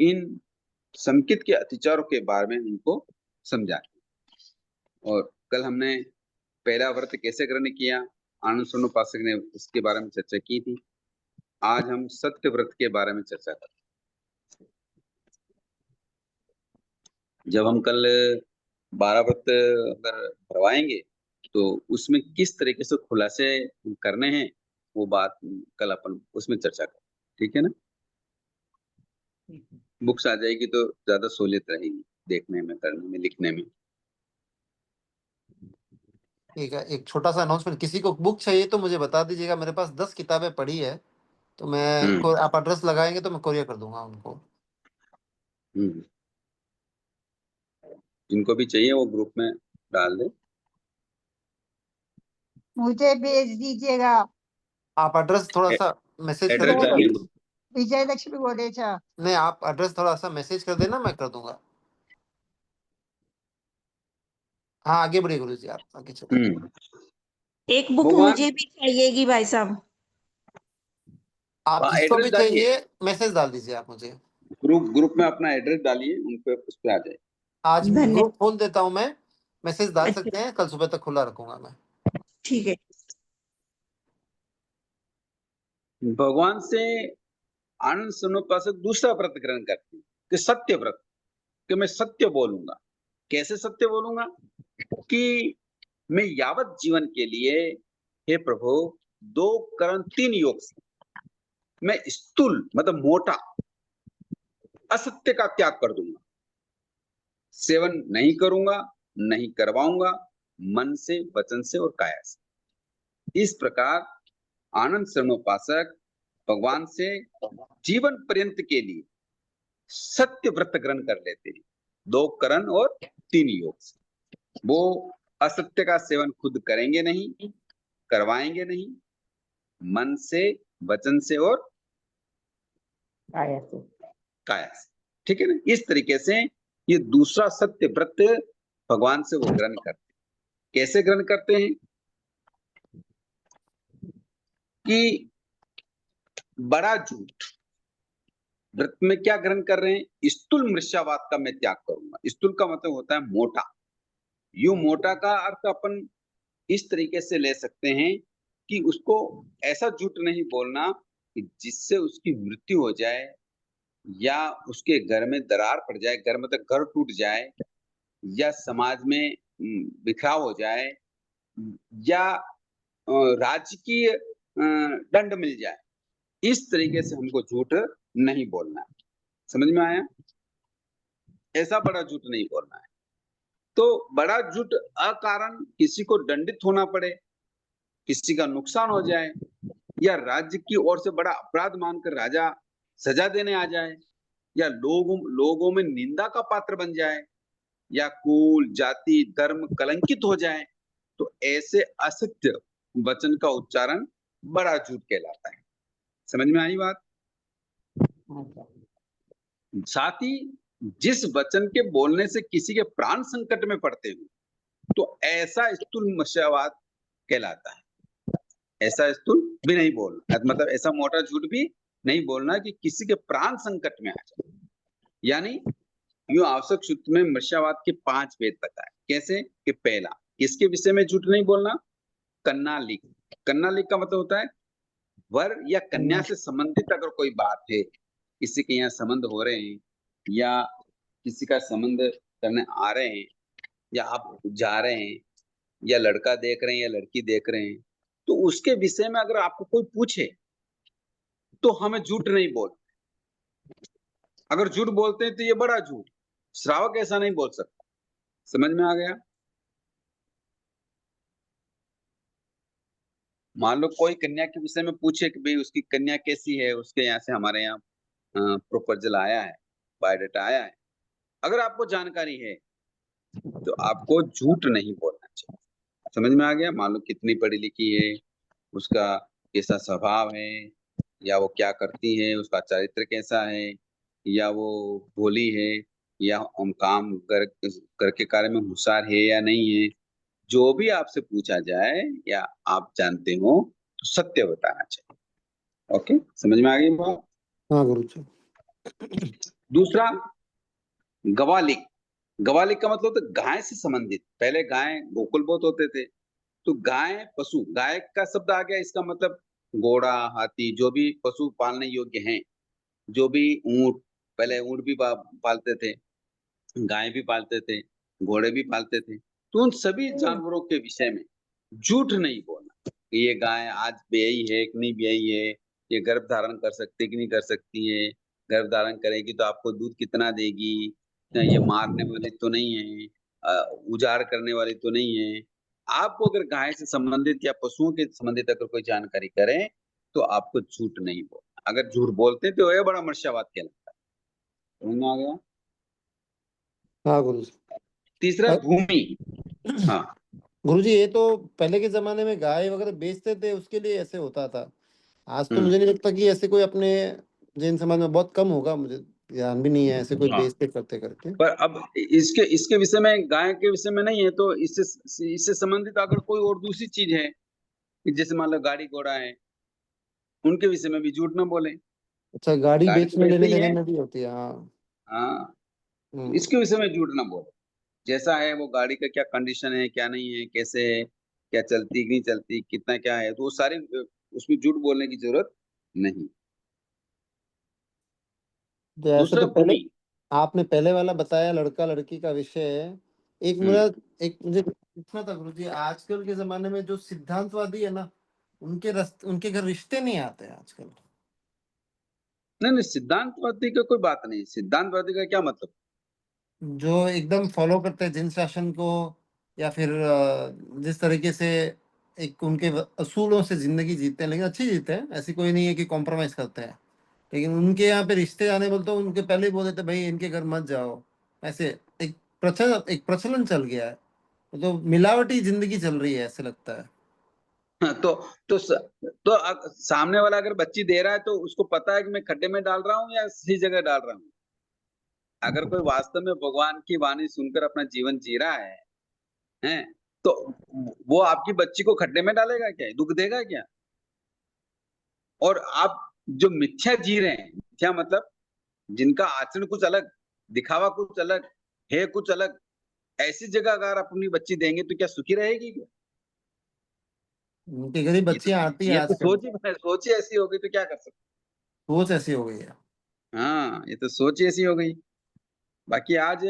इन संकित के अतिचारों के बारे में उनको समझा। और कल हमने पहला व्रत कैसे ग्रहण किया, आनंद शर्मोपासक ने उसके बारे में चर्चा की थी। आज हम सत्य व्रत के बारे में चर्चा करें। जब हम कल 12 व्रत अगर भरवाएंगे तो उसमें किस तरीके से खुलासे करने हैं, वो बात कल अपन उसमें चर्चा करें, ठीक है ना। बुक्स आ जाएगी तो ज्यादा सहूलियत रहेगी देखने में, करने में, लिखने में। ठीक है, एक छोटा सा अनाउंसमेंट, किसी को बुक चाहिए तो मुझे बता दीजिएगा, मेरे पास 10 किताबें पड़ी है, तो मैं आप एड्रेस लगाएंगे तो मैं कोरियर कर दूंगा उनको। हम्म। जिनको भी चाहिए वो ग्रुप में डाल दे। मुझे भेज दीजिएगा। आप एड्रेस थोड़ा सा मैसेज कर एड्रेस देना। डालिए। विजय लक्ष्मी गोडेचा। नहीं, आप एड्रेस थोड़ा सा मैसेज कर देना, मैं कर दूंगा। हाँ, आगे बढ़िए गुरु जी, आप आगे चलिए। एक बुक भगवान, मुझे भी चाहिएगी भाई साहब। आप जिसको एड्रेस भी डालिए, चाहिए मैसेज डाल दीजिए आप मुझे। ग्रुप में अपना एड्रेस डालिए, उन पे उस पे आ जाए। आज धन्यवाद। ग्रुप खोल देता हूँ मैं, मैसेज डाल अच्छा, सकते हैं, कल सुबह तक खुला रखूंगा मैं। ठीक है। भगवान से आनंद शर्मोपासक दूसरा व्रत ग्रहण करते हैं कि सत्य व्रत, कि मैं सत्य बोलूंगा। कैसे सत्य बोलूंगा? कि मैं यावत जीवन के लिए हे प्रभु 2 करण 3 योग से मैं स्थूल मतलब मोटा असत्य का त्याग कर दूंगा, सेवन नहीं करूंगा, नहीं करवाऊंगा, मन से वचन से और काया से। इस प्रकार आनंद शर्मोपासक भगवान से जीवन पर्यंत के लिए सत्य व्रत ग्रहण कर लेते हैं, 2 करण और 3 योग से। वो असत्य का सेवन खुद करेंगे नहीं, करवाएंगे नहीं, मन से वचन से और काया से, ठीक है ना। इस तरीके से ये दूसरा सत्य व्रत भगवान से वो ग्रहण करते हैं। कैसे ग्रहण करते हैं? कि बड़ा झूठ, व्रत में क्या ग्रहण कर रहे हैं? स्थूल मृष्यावाद का मैं त्याग करूंगा। स्थूल का मतलब होता है मोटा। यू मोटा का अर्थ अपन इस तरीके से ले सकते हैं कि उसको ऐसा झूठ नहीं बोलना कि जिससे उसकी मृत्यु हो जाए, या उसके घर में दरार पड़ जाए, घर मतलब घर टूट जाए, या समाज में बिखराव हो जाए, या राजकीय दंड मिल जाए। इस तरीके से हमको झूठ नहीं बोलना है। समझ में आया? ऐसा बड़ा झूठ नहीं बोलना है। तो बड़ा झूठ अकारण किसी को दंडित होना पड़े, किसी का नुकसान हो जाए, या राज्य की ओर से बड़ा अपराध मानकर राजा सजा देने आ जाए, या लोगों में निंदा का पात्र बन जाए, या कुल जाति धर्म कलंकित हो जाए, तो ऐसे असत्य वचन का उच्चारण बड़ा झूठ कहलाता है। समझ में आई बात? साथ ही जिस वचन के बोलने से किसी के प्राण संकट में पड़ते हो, तो ऐसा स्थूल मिथ्यावाद कहलाता है। ऐसा स्थूल भी नहीं बोलना, मतलब ऐसा मोटा झूठ भी नहीं बोलना कि किसी के प्राण संकट में आ जाए। यानी यूं आवश्यक सूत्र में मिथ्यावाद के 5 भेद बताए। कैसे? कि पहला, किसके विषय में झूठ नहीं बोलना? कन्ना लिख। कन्ना लिख का मतलब होता है वर या कन्या से संबंधित अगर कोई बात है, किसी के यहाँ संबंध हो रहे हैं, या किसी का संबंध करने आ रहे हैं, या आप जा रहे हैं, या लड़का देख रहे हैं या लड़की देख रहे हैं, तो उसके विषय में अगर आपको कोई पूछे तो हमें झूठ नहीं बोल। अगर झूठ बोलते हैं तो ये बड़ा झूठ, श्रावक ऐसा नहीं बोल सकता। समझ में आ गया? मान लो कोई कन्या के विषय में पूछे कि भाई उसकी कन्या कैसी है, उसके यहाँ से हमारे यहाँ प्रपोजल आया है, बायोडाटा आया है, अगर आपको जानकारी है तो आपको झूठ नहीं बोलना चाहिए। समझ में आ गया? मान लो कितनी पढ़ी लिखी है, उसका कैसा स्वभाव है, या वो क्या करती है, उसका चरित्र कैसा है, या वो भोली है, या हम काम कर के कार्य में होशियार है या नहीं है, जो भी आपसे पूछा जाए या आप जानते हो तो सत्य बताना चाहिए। ओके, समझ में आ गई बात? हाँ गुरुजी। दूसरा, गवालिक। गवालिक का मतलब होता है गाय से संबंधित। पहले गाय गोकुल बहुत होते थे, तो गाय पशु, गाय का शब्द आ गया, इसका मतलब घोड़ा हाथी जो भी पशु पालने योग्य हैं, जो भी ऊंट, पहले ऊंट भी पालते थे, गाय भी पालते थे, घोड़े भी पालते थे, तो उन सभी जानवरों के विषय में झूठ नहीं बोलना कि ये गाय आज ब्याई है कि नहीं ब्याई है, ये गर्भ धारण कर सकती है कि नहीं कर सकती है, गर्भ धारण करेगी तो आपको दूध कितना देगी, ये मारने वाली तो नहीं है, उजाड़ करने वाली तो नहीं है। आपको अगर गाय से संबंधित या पशुओं के संबंधित अगर कोई जानकारी करें तो आपको झूठ नहीं बोलना। अगर झूठ बोलते हैं तो यह बड़ा मर्शावाद कहलाता है। समझ में आ गया? हाँ गुरुजी। तीसरा, भूमि। हाँ, गुरुजी ये तो पहले के जमाने में गाय वगैरह बेचते थे, उसके लिए ऐसे होता था। आज तो मुझे नहीं लगता कि ऐसे कोई अपने जैन समाज में, बहुत कम होगा, मुझे ध्यान भी नहीं है ऐसे कोई हाँ। बेचते करते करके। पर अब इसके इसके विषय में, गाय के विषय में नहीं है, तो इससे संबंधित अगर कोई और दूसरी चीज है, जैसे मान लो गाड़ी घोड़ा है, उनके विषय में भी झूठ ना बोले। अच्छा, गाड़ी गाड़ी तो बेचने वैसे लेने ही देने है। में भी होती है, हाँ। हाँ, हम्म। इसके विषय में झूठ ना बोले। जैसा है वो गाड़ी का क्या कंडीशन है, क्या नहीं है, कैसे है, क्या चलती कि नहीं चलती, कितना क्या है, तो वो सारे उसमें झूठ बोलने की जरूरत नहीं। तो ऐसे दूसरा, तो पहले भूमि। आपने पहले वाला बताया लड़का लड़की का विषय है। एक मेरा, एक मुझे पूछना था गुरुजी, आजकल के जमाने में जो सिद्धांतवादी है ना, उनके घर रिश्ते नहीं आते हैं आजकल। नहीं नहीं, सिद्धांतवादी का कोई बात नहीं। सिद्धांतवादी का क्या मतलब? जो एकदम फॉलो करते हैं जिन शासन को, या फिर जिस तरीके से एक उनके असूलों से जिंदगी जीते हैं, लेकिन अच्छी जीते हैं, ऐसी कोई नहीं है कि कॉम्प्रोमाइज करते हैं। लेकिन उनके यहाँ पे रिश्ते आने बोलते तो उनके पहले ही बोल देते भाई इनके घर मत जाओ। ऐसे एक प्रचलन चल गया है। तो मिलावटी जिंदगी चल रही है ऐसे लगता है। हाँ, सामने वाला अगर बच्ची दे रहा है तो उसको पता है कि मैं खड्डे में डाल रहा हूँ या सही जगह डाल रहा हूँ। अगर कोई वास्तव में भगवान की वाणी सुनकर अपना जीवन जी रहा है, तो वो आपकी बच्ची को खड्डे में डालेगा क्या, दुख देगा क्या? और आप जो मिथ्या जी रहे हैं, मिथ्या मतलब जिनका आचरण कुछ अलग, दिखावा कुछ अलग है, कुछ अलग, ऐसी जगह अगर अपनी बच्ची देंगे तो क्या सुखी रहेगी क्या? उनके घर ही बच्चियां आती है ये तो आजकल। सोच ही ऐसी होगी तो क्या कर सकते? सोच ऐसी हो गई है। हाँ, ये तो सोच ही ऐसी हो गई। बाकी आज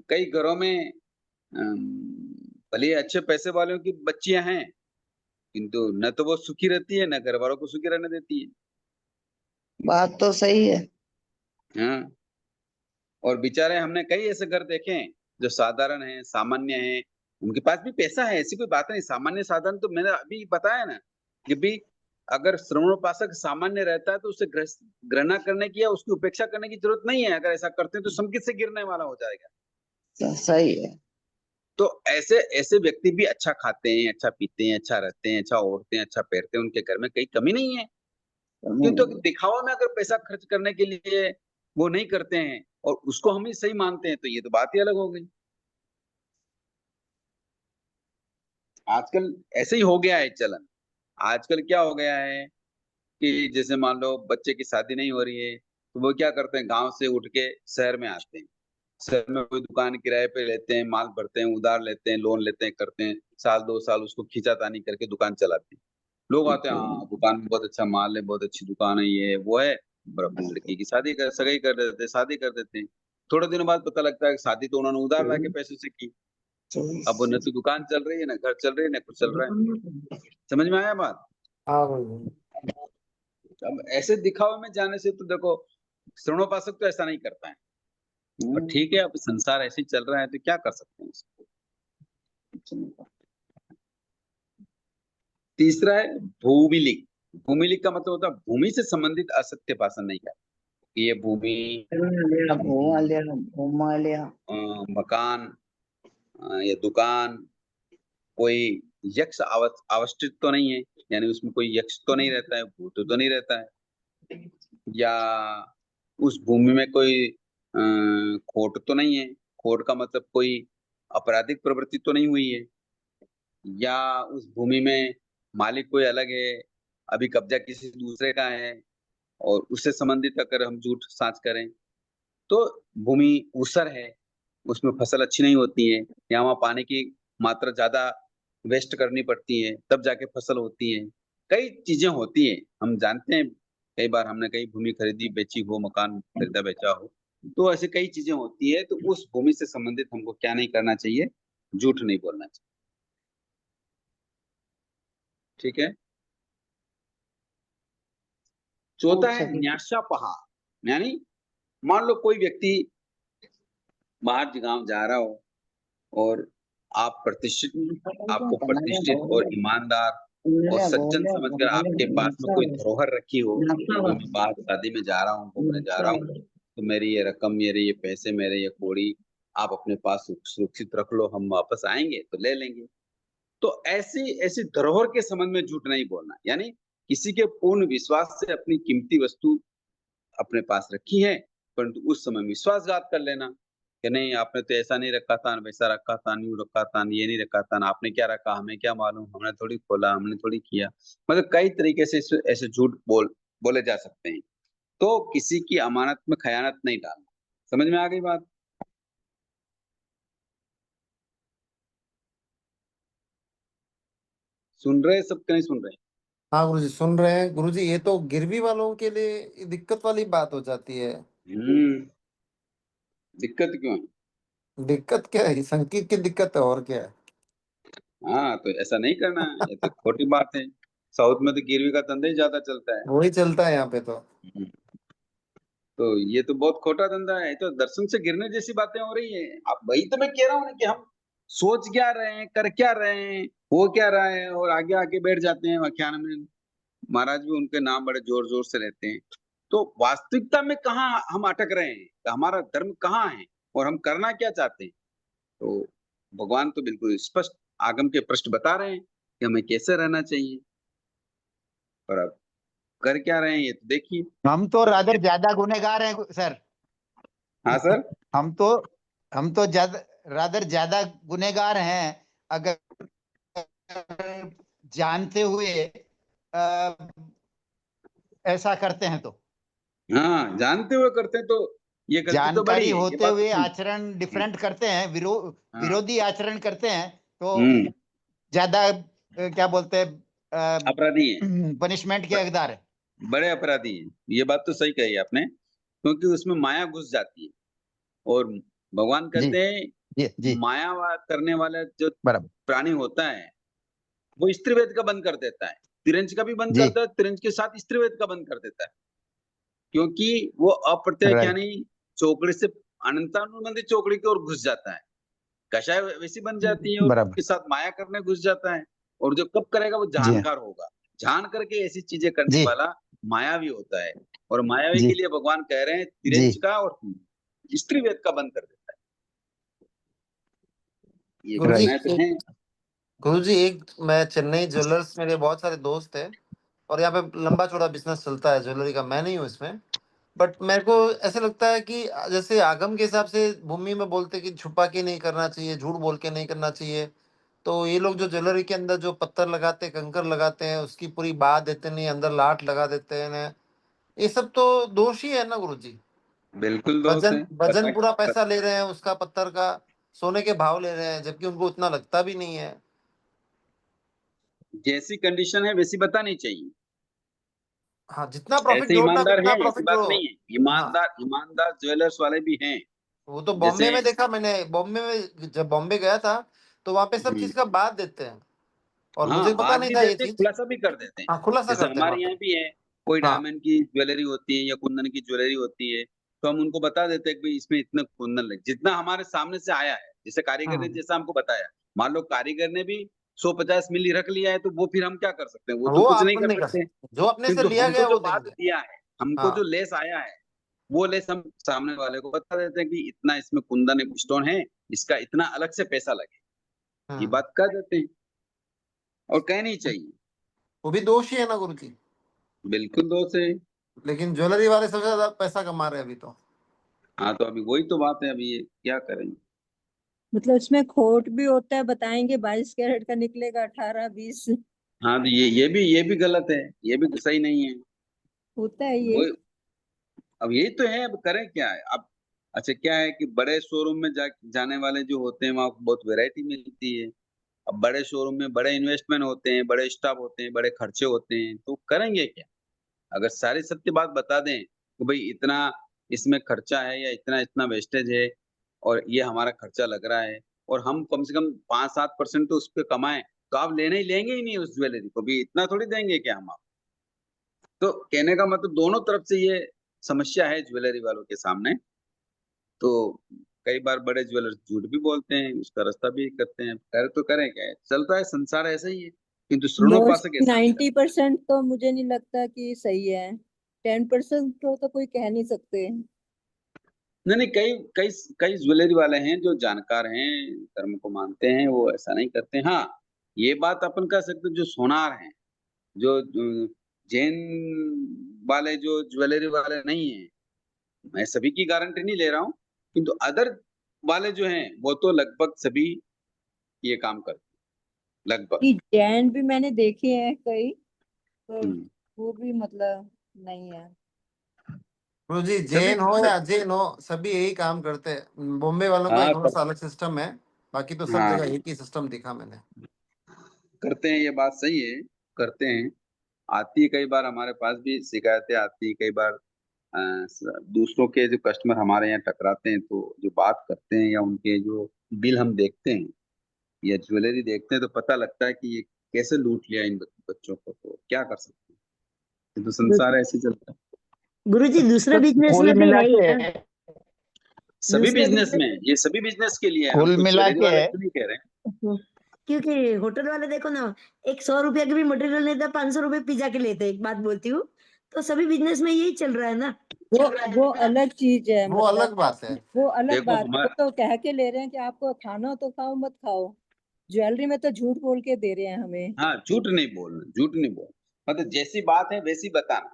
कई घरों में भले अच्छे पैसे वालों की बच्चियां हैं, किंतु न तो वो सुखी रहती है, न घर वालों को सुखी रहने देती है। बात तो सही है। हाँ, और बेचारे हमने कई ऐसे घर देखे हैं जो साधारण है, सामान्य है, उनके पास भी पैसा है, ऐसी कोई बात नहीं। सामान्य साधारण तो मैंने अभी बताया ना कि भी अगर श्रवणोपासक सामान्य रहता है तो उसे घृणा करने की या उसकी उपेक्षा करने की जरूरत नहीं है। अगर ऐसा करते हैं तो संकट से गिरने वाला हो जाएगा। सही है। तो ऐसे ऐसे व्यक्ति भी अच्छा खाते हैं, अच्छा पीते हैं, अच्छा रहते हैं, अच्छा ओढ़ते हैं, अच्छा पहनते हैं, उनके घर में कहीं कमी नहीं है। क्यों? तो दिखावा में अगर पैसा खर्च करने के लिए वो नहीं करते हैं और उसको हम ही सही मानते हैं तो ये तो बात ही अलग हो गई। आजकल ऐसे ही हो गया है चलन। आजकल क्या हो गया है कि जैसे मान लो बच्चे की शादी नहीं हो रही है तो वो क्या करते हैं, गांव से उठ के शहर में आते हैं। शहर में कोई दुकान किराए पे लेते हैं, माल भरते हैं, उधार लेते हैं, लोन लेते हैं, करते हैं, साल 2 साल उसको खींचातानी करके दुकान चलाते हैं। लोग आते हैं, हाँ दुकान में बहुत अच्छा माल है, बहुत अच्छी दुकान है, ये है वो है, और अपनी लड़की की सगाई कर देते हैं, शादी कर देते हैं। थोड़े दिनों बाद पता लगता है कि शादी तो उन्होंने उधार ला के पैसे से की। अब न तो दुकान चल रही है, ना घर चल रही है, ना कुछ चल रहा है। समझ में आया बात? हाँ भाई। अब ऐसे दिखावे में जाने से तो देखो, श्रवणोपासक तो ऐसा नहीं करता है। पर ठीक है, अब संसार ऐसे ही चल रहा है तो क्या कर सकते हैं इसको। तीसरा है भूमिलिक। भूमिलिक का मतलब होता है भूमि से संबंधित असत्य भाषण नहीं करना। ये भूमि, मकान या दुकान कोई यक्ष अवस्थित तो नहीं है, यानी उसमें कोई यक्ष तो नहीं रहता है, भूत तो नहीं रहता है, या उस भूमि में कोई खोट तो नहीं है। खोट का मतलब कोई आपराधिक प्रवृत्ति तो नहीं हुई है, या उस भूमि में मालिक कोई अलग है, अभी कब्जा किसी दूसरे का है, और उससे संबंधित अगर हम झूठ साच करें तो भूमि ऊसर है, उसमें फसल अच्छी नहीं होती है, या वहाँ पानी की मात्रा ज्यादा वेस्ट करनी पड़ती है, तब जाके फसल होती है। कई चीजें होती है, हम जानते हैं। कई बार हमने कई भूमि खरीदी बेची हो, मकान खरीदा बेचा हो, तो ऐसे कई चीजें होती है। तो उस भूमि से संबंधित हमको क्या नहीं करना चाहिए, झूठ नहीं बोलना चाहिए। ठीक है। चौथा है न्यासापहा, यानी मान लो कोई व्यक्ति बाहर गांव जा रहा हो और आप आपको प्रतिष्ठित और ईमानदार और सज्जन समझकर आपके पास में कोई धरोहर रखी हो, तो मैं बाहर शादी में जा रहा हूँ, घूमने जा रहा हूँ, तो मेरी ये रकम, मेरे ये पैसे, मेरे ये कौड़ी आप अपने पास सुरक्षित रख लो, हम वापस आएंगे तो ले लेंगे। तो ऐसी ऐसी धरोहर के संबंध में झूठ नहीं बोलना, यानी किसी के पूर्ण विश्वास से अपनी कीमती वस्तु अपने पास रखी है, परंतु उस समय विश्वासघात कर लेना कि नहीं आपने तो ऐसा नहीं रखा था, वैसा रखा था, न्यू रखा था, ये नहीं रखा था, ना आपने क्या रखा, हमें क्या मालूम, हमने थोड़ी खोला, हमने थोड़ी किया। मतलब कई तरीके से ऐसे झूठ बोले जा सकते हैं। तो किसी की अमानत में खयानत नहीं डालना। समझ में आ गई बात? सुन रहे सब कि नहीं सुन रहे? हाँ गुरुजी सुन रहे हैं। गुरुजी ये तो गिरवी वालों के लिए दिक्कत वाली बात हो जाती है। दिक्कत क्यों है? दिक्कत क्या है, संकीर्त की दिक्कत है और क्या है। हाँ, तो ऐसा नहीं करना है, ये तो खोटी बात है। साउथ में तो गिरवी का धंधा ही ज्यादा चलता है। वही चलता है यहाँ पे तो। तो ये तो बहुत खोटा धंधा है, तो दर्शन से गिरने जैसी बातें हो रही है। अब वही तो मैं कह रहा हूँ ना कि हम सोच क्या रहे हैं, कर क्या रहे हैं, हो क्या रहा है, और आगे आके बैठ जाते हैं व्याख्यान में। महाराज भी उनके नाम बड़े जोर जोर से रहते हैं। तो वास्तविकता में कहाँ हम अटक रहे हैं, तो हमारा धर्म कहाँ है और हम करना क्या चाहते हैं। तो भगवान तो बिल्कुल स्पष्ट आगम के प्रश्न बता रहे हैं कि हमें कैसे रहना चाहिए, और अब कर क्या रहे हैं ये तो देखिए। हम तो रादर ज्यादा गुनहगार हैं सर। हाँ सर। हम तो ज्यादा रादर ज्यादा गुनहगार हैं, अगर जानते हुए ऐसा करते हैं तो। हाँ, जानते हुए करते हैं तो ये गलती तो बड़ी जानकारी है, ये होते बात हुए तो सही। आचरण डिफरेंट करते हैं, हाँ। विरोधी आचरण करते हैं तो हम्म। ज्यादा क्या बोलते हैं, अपराधी है, पनिशमेंट के हकदार है। बड़े अपराधी हैं। ये बात तो सही कही आपने, क्योंकि उसमें माया घुस जाती है। और भगवान जी कहते हैं जी जी माया करने वाला जो बराबर प्राणी होता है वो स्त्रीवेद का बंद कर देता है, तिरंज का भी बंद जी करता है, तिरंज के साथ स्त्रीवेद का बंद कर देता है। क्योंकि वो अप्रत्यक्ष राइट यानी चौकड़े से अनंतानुबंधी चौकड़ी की ओर घुस जाता है, कषाय वैसी बन जाती है और बराबर। उसके साथ माया करने घुस जाता है। और जो कब करेगा वो जी हाँ। जानकार होगा, जान करके ऐसी चीजें करने जी वाला मायावी होता है। और मायावी जी के लिए भगवान कह रहे हैं जी तिरंज का और स्त्री वेद का बंद कर देता है। ये गुरुजी घटनाएं तो हैं। गुरुजी एक मैं चेन्नई ज्वेलर्स, मेरे बहुत सारे दोस्त हैं और यहाँ पे लंबा चौड़ा बिजनेस चलता है ज्वेलरी का, मैं नहीं हूँ इसमें। बट मेरे को ऐसे लगता है कि जैसे आगम के हिसाब से भूमि में बोलते कि छुपा के नहीं करना चाहिए, झूठ बोल के नहीं करना चाहिए, तो ये लोग जो ज्वेलरी के अंदर जो पत्थर लगाते हैं, कंकर लगाते हैं, उसकी पूरी बात देते नहीं, अंदर लाट लगा देते हैं ना, ये सब तो दोष ही है ना गुरुजी। बिल्कुल दोस्त वजन है। वजन पूरा पैसा ले रहे हैं उसका, पत्थर का सोने के भाव ले रहे हैं, जबकि उनको उतना लगता भी नहीं है। जैसी कंडीशन है वैसी बतानी चाहिए। हाँ, जितना प्रॉफिट ऐसे जोड़ना ईमानदार उतना हैं, ऐसी प्रॉफिट बात जोड़ो। नहीं है। हाँ, ईमानदार ज्वेलर्स वाले भी हैं। वो तो जैसे बॉम्बे में देखा मैंने, बॉम्बे में जब बॉम्बे गया था तो वहां पे सब चीज का बात देते हैं और हाँ, मुझे पता बात नहीं भी था ये देते हैं, चीज। खुलासा भी कर देते हैं। हाँ, खुलासा जैसे करते हैं हमारे वहाँ यहाँ पे। भी है, कोई हाँ डायमंड की ज्वेलरी होती है या कुंदन की ज्वेलरी होती है, तो हम उनको बता देते हैं कि भाई इसमें इतना कुंदन लगे, जितना हमारे सामने से आया है। जैसे कारीगर ने हाँ। जैसा हमको बताया, मान लो कारीगर ने भी 150 मिली रख लिया है, तो वो फिर हम क्या कर सकते हैं? वो तो वो कुछ आप नहीं कर नहीं कर सकते। सकते, जो अपने से किंतु लिया हमको गया जो वो बात देंगे। दिया है, हमको हाँ जो लेस आया है, वो लेस हम सामने वाले को बता देते हैं कि इतना इसमें कुंदन स्टोन है, इसका इतना अलग से पैसा लगे। ये बात कह देते हैं और कहनी चाहिए। वो भी दोष ही है ना गुरु जी। बिल्कुल दोस्त है। लेकिन ज्वेलरी वाले सबसे ज्यादा पैसा कमा रहे हैं अभी तो। हाँ, तो अभी वही तो बात है, अभी ये क्या करेंगे? मतलब इसमें खोट भी होता है, बताएंगे 22 कैरेट का निकलेगा 18-20 हाँ, तो ये भी गलत है, ये भी सही नहीं है। होता है ये। वो अब यही तो है, अब करें क्या है अब? अच्छा, क्या है कि बड़े शोरूम में जाने वाले जो होते हैं वहाँ बहुत वैरायटी मिलती है। अब बड़े शोरूम में बड़े इन्वेस्टमेंट होते हैं, बड़े स्टाफ होते हैं, बड़े खर्चे होते हैं, तो करेंगे क्या? अगर सारी सत्य बात बता दें कि भाई इतना इसमें खर्चा है या इतना इतना वेस्टेज है और ये हमारा खर्चा लग रहा है, और हम कम से कम 5-7% तो उस पे कमाएं, तो आप लेंगे ही नहीं उस ज्वेलरी को भी, इतना थोड़ी देंगे क्या हम आप? तो कहने का मतलब दोनों तरफ से ये समस्या है ज्वेलरी वालों के सामने। तो कई बार बड़े ज्वेलर्स झूठ भी बोलते हैं, उसका रास्ता भी करते हैं, करे तो करें क्या? चलता है संसार ऐसा ही है, किंतु मोस्ट श्रणोपासक ऐसा नहीं करता। 90% तो मुझे नहीं लगता कि सही है। 10% तो कोई कह नहीं सकते। नहीं नहीं, कई कई कई ज्वेलरी वाले हैं जो जानकार हैं, धर्म को मानते हैं, वो ऐसा नहीं करते। हाँ, ये बात अपन कह सकते हैं, जो सोनार हैं, जो जैन वाले जो ज्वेलरी वाले नहीं है, मैं सभी की गारंटी नहीं ले रहा हूँ, किंतु अदर वाले जो हैं वो तो लगभग सभी ये काम करते हैं, लगभग। कि जैन भी मैंने देखे हैं कई, तो हम्म। वो भी मतलब नहीं है। गुरु जी, सभी जैन हो या अजैन हो, सभी यही काम करते हैं। बॉम्बे वालों का हाँ, थोड़ा सा अलग सिस्टम है, बाकी तो सब हाँ, जगह एक ही सिस्टम दिखा मैंने। करते हैं, ये बात सही है, करते हैं। आती है, कई बार हमारे पास भी शिकायतें आती है, कई बार दूसरों के जो कस्टमर हमारे यहाँ टकराते हैं, तो जो बात करते हैं या उनके जो बिल हम देखते हैं या ज्वेलरी देखते हैं, तो पता लगता है कि ये कैसे लूट लिया इन बच्चों को, तो क्या कर सकते हैं? ये तो संसार ऐसे चलता है। गुरुजी दूसरे तो बिजनेस कुल में भी मिला है ही के ना। सभी दूसरे बिजनेस बिजनेस, में, ये सभी बिजनेस के लिए है, हम कुल तो मिला ज्वेलरी के वाले क्यों नहीं कह रहे हैं। क्योंकि होटल वाले देखो ना, एक 100 रुपया के भी मटेरियल नहीं था, 500 रुपये पिज्जा के लेते, एक बात बोलती हूँ। तो सभी बिजनेस में यही चल रहा है ना। वो अलग चीज है, वो अलग मतलब बात है। वो अलग देखो बात है। वो तो कह के ले रहे हैं कि आपको खाना हो तो खाओ, मत खाओ। ज्वेलरी में तो झूठ बोल के दे रहे हैं हमें। हाँ, झूठ नहीं बोलना, झूठ नहीं बोलना, मतलब जैसी बात है वैसी बताना,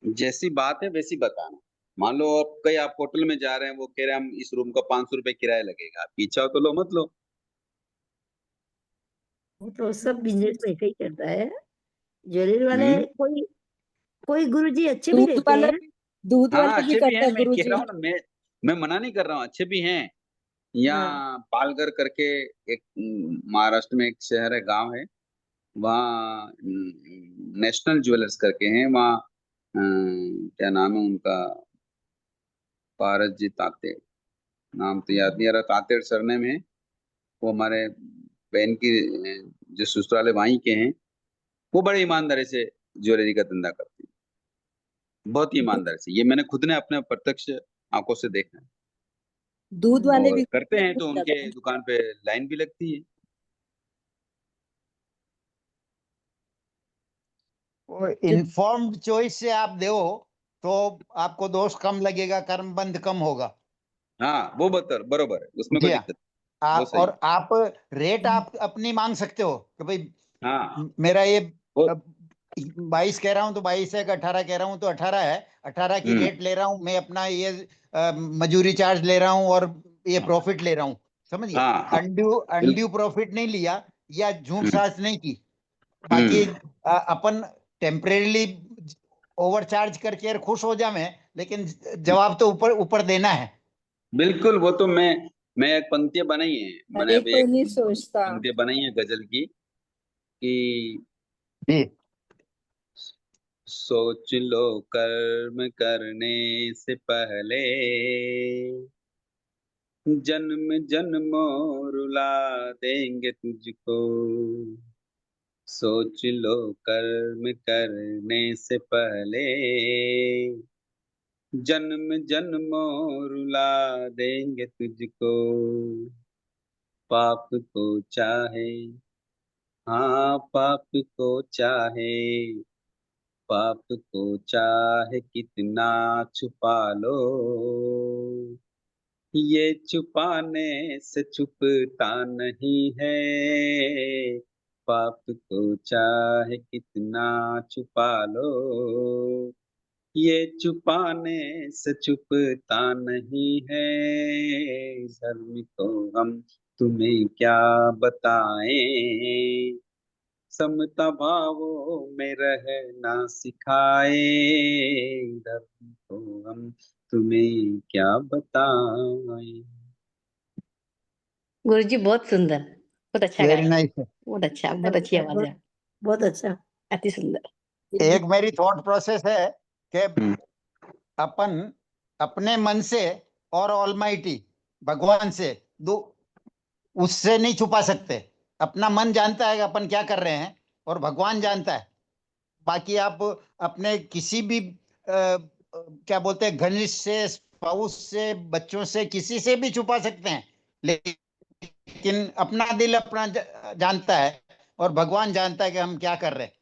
जैसी बात है वैसी बताना। मान लो आप कहीं आप होटल में जा रहे हैं, वो कह रहे हैं हम इस रूम का 500 रुपए किराया लगेगा, आप इच्छा हो तो लो, मत लो। वो तो सब बिजनेस में ऐसा ही चलता है। ज्वेलरी वाले हम्म। कोई कोई गुरुजी अच्छे भी दूध रहते वाले हैं। भी दूध हाँ, वाले भी अच्छे भी करते हैं, हैं मैं कह गुरुजी। रहा हूँ ना, मैं मना नहीं कर रहा हूँ, अच्छे भी हैं। या हाँ, पालघर करके एक महाराष्ट्र में एक शहर है, गांव है, वहाँ नेशनल ज्वेलर्स करके हैं वहाँ। क्या नाम है उनका? पारस जी तातेड़, नाम तो याद नहीं आ रहा, तातेड़ सरनेम है। वो हमारे बहन की जो ससुराल है वहीं के हैं। वो बड़े ईमानदारी से ज्वेलरी का धंधा करते हैं, बहुत ही ईमानदारी से, ये मैंने खुद ने अपने प्रत्यक्ष आंखों से देखा है। दूध वाले और भी करते हैं तो दूध उनके लगाओ। दुकान पे लाइन भी लगती है। इन्फॉर्म्ड चॉइस से आप दो तो आपको दोष कम लगेगा, कर्म बंध कम होगा। हाँ वो बरोबर है, उसमें जी कोई हाँ। दिक्कत नहीं, वो सही और है। आप रेट आप अपनी मांग सकते हो कि भाई हाँ मेरा ये वो 22 कह रहा हूं तो 22 है, 18 कह रहा हूं तो 18 है, 18 की रेट ले रहा हूं मैं, अपना ये मजूरी चार्ज ले रहा हूं और ये प्रॉफिट ले रहा हूं, समझिए। हाँ हाँ अनड्यू प्रॉफिट नहीं लिया या झूठ हम्म, साज नहीं की। बाकी हम्म, अपन टेम्परेली ओवर चार्ज करके यार खुश हो जावे, लेकिन जवाब तो ऊपर ऊपर देना है। बिल्कुल। वो तो मैं एक पंक्तियां बनाई है, मैंने अरे अभी कोई एक नहीं सोचता। पंक्तियां बनाई है गजल की कि जी सोच लो कर्म करने से पहले, जन्म जन्मों रुला देंगे तुझको। सोच लो कर्म करने से पहले, जन्म जन्मों रुला देंगे तुझको। पाप को चाहे, हाँ पाप को चाहे, पाप को चाहे कितना छुपा लो, ये छुपाने से छुपता नहीं है। पाप को चाहे कितना छुपा लो, ये छुपाने से छुपता नहीं है। धर्म को हम तुम्हें क्या बताएं, समता भावों में रहना सिखाए। धर्म को हम तुम्हें क्या बताएं। गुरुजी बहुत सुंदर, बहुत अच्छा वेरी गाया, नाइस। बहुत अच्छा, बहुत अच्छी आवाज है, बहुत अच्छा। अति सुंदर। एक मेरी थॉट प्रोसेस है कि हम्म, अपन अपने मन से और ऑलमाइटी भगवान से दो, उससे नहीं छुपा सकते। अपना मन जानता है कि अपन क्या कर रहे हैं और भगवान जानता है। बाकी आप अपने किसी भी क्या बोलते हैं घनिष्ठ से, स्पाउस से, बच्चों से, किसी से भी छुपा सकते हैं, लेकिन अपना दिल अपना जानता है और भगवान जानता है कि हम क्या कर रहे हैं।